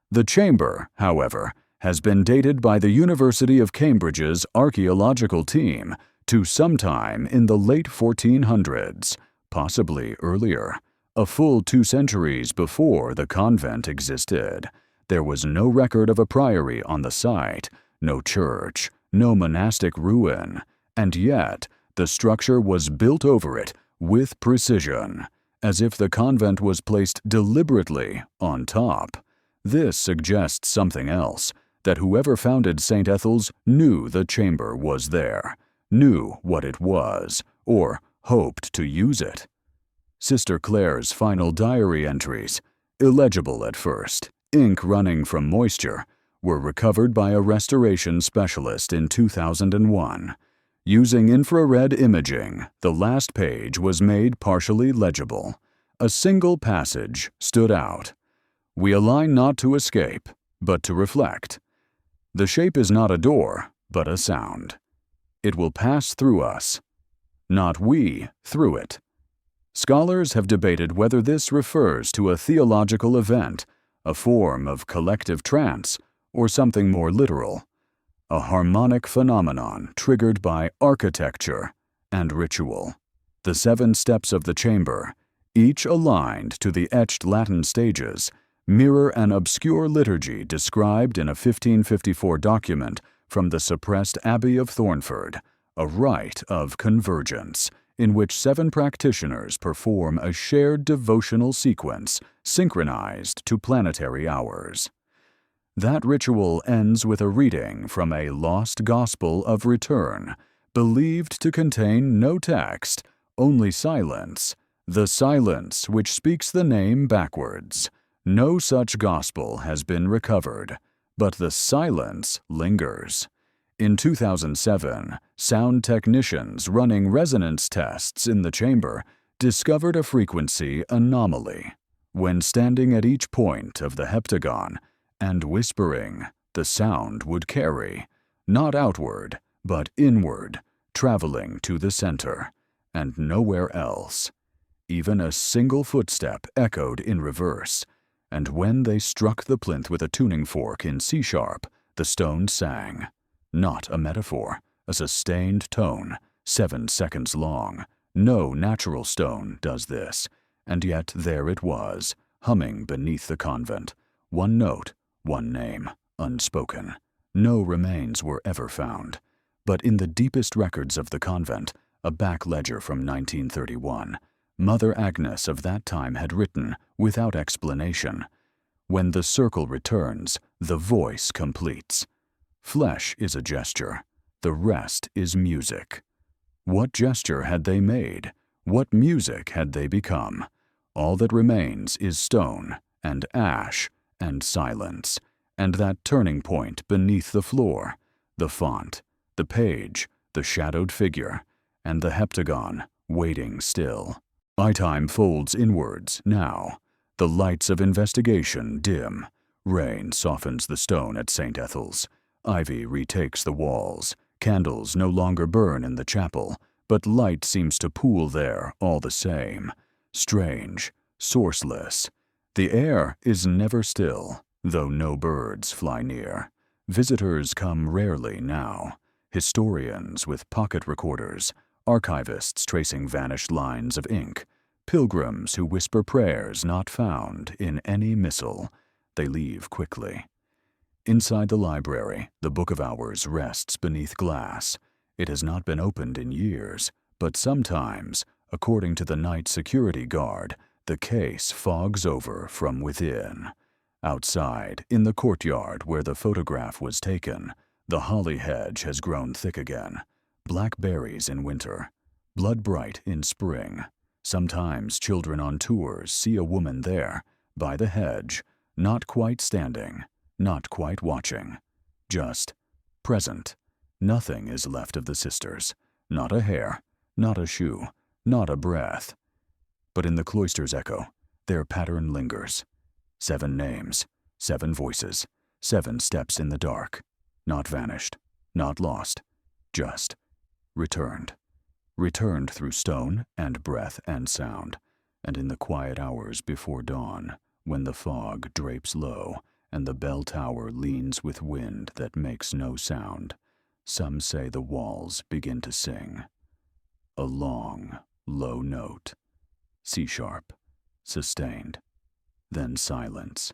The chamber, however, has been dated by the University of Cambridge's archaeological team to sometime in the late 1400s, possibly earlier. A full 2 centuries before the convent existed. There was no record of a priory on the site, no church, no monastic ruin, and yet the structure was built over it with precision, as if the convent was placed deliberately on top. This suggests something else, that whoever founded St. Ethel's knew the chamber was there, knew what it was, or hoped to use it. Sister Clare's final diary entries, illegible at first, ink running from moisture, were recovered by a restoration specialist in 2001. Using infrared imaging, the last page was made partially legible. A single passage stood out. "We align not to escape, but to reflect. The shape is not a door, but a sound. It will pass through us, not we through it." Scholars have debated whether this refers to a theological event, a form of collective trance, or something more literal, a harmonic phenomenon triggered by architecture and ritual. The 7 steps of the chamber, each aligned to the etched Latin stages, mirror an obscure liturgy described in a 1554 document from the suppressed Abbey of Thornford, a rite of convergence, in which 7 practitioners perform a shared devotional sequence synchronized to planetary hours. That ritual ends with a reading from a lost Gospel of Return, believed to contain no text, only silence, the silence which speaks the name backwards. No such gospel has been recovered, but the silence lingers. In 2007, sound technicians running resonance tests in the chamber discovered a frequency anomaly. When standing at each point of the heptagon and whispering, the sound would carry, not outward, but inward, traveling to the center, and nowhere else. Even a single footstep echoed in reverse, and when they struck the plinth with a tuning fork in C-sharp, the stone sang. Not a metaphor, a sustained tone, 7 seconds long. No natural stone does this, and yet there it was, humming beneath the convent. 1 note, 1 name, unspoken. No remains were ever found. But in the deepest records of the convent, a back ledger from 1931, Mother Agnes of that time had written, without explanation, "When the circle returns, the voice completes. Flesh is a gesture, the rest is music." What gesture had they made? What music had they become? All that remains is stone and ash and silence, and that turning point beneath the floor, the font, the page, the shadowed figure, and the heptagon waiting still. Nighttime folds inwards now. The lights of investigation dim. Rain softens the stone at St. Ethel's. Ivy retakes the walls. Candles no longer burn in the chapel, but light seems to pool there all the same. Strange, sourceless. The air is never still, though no birds fly near. Visitors come rarely now. Historians with pocket recorders, archivists tracing vanished lines of ink, pilgrims who whisper prayers not found in any missal. They leave quickly. Inside the library, the Book of Hours rests beneath glass. It has not been opened in years, but sometimes, according to the night security guard, the case fogs over from within. Outside, in the courtyard where the photograph was taken, the holly hedge has grown thick again. Black berries in winter, blood bright in spring. Sometimes children on tours see a woman there, by the hedge, not quite standing, not quite watching, just present. Nothing is left of the sisters, not a hair, not a shoe, not a breath. But in the cloister's echo, their pattern lingers. 7 names, 7 voices, 7 steps in the dark, not vanished, not lost, just returned. Returned through stone and breath and sound, and in the quiet hours before dawn, when the fog drapes low and the bell tower leans with wind that makes no sound, some say the walls begin to sing. A long, low note, C-sharp, sustained, then silence,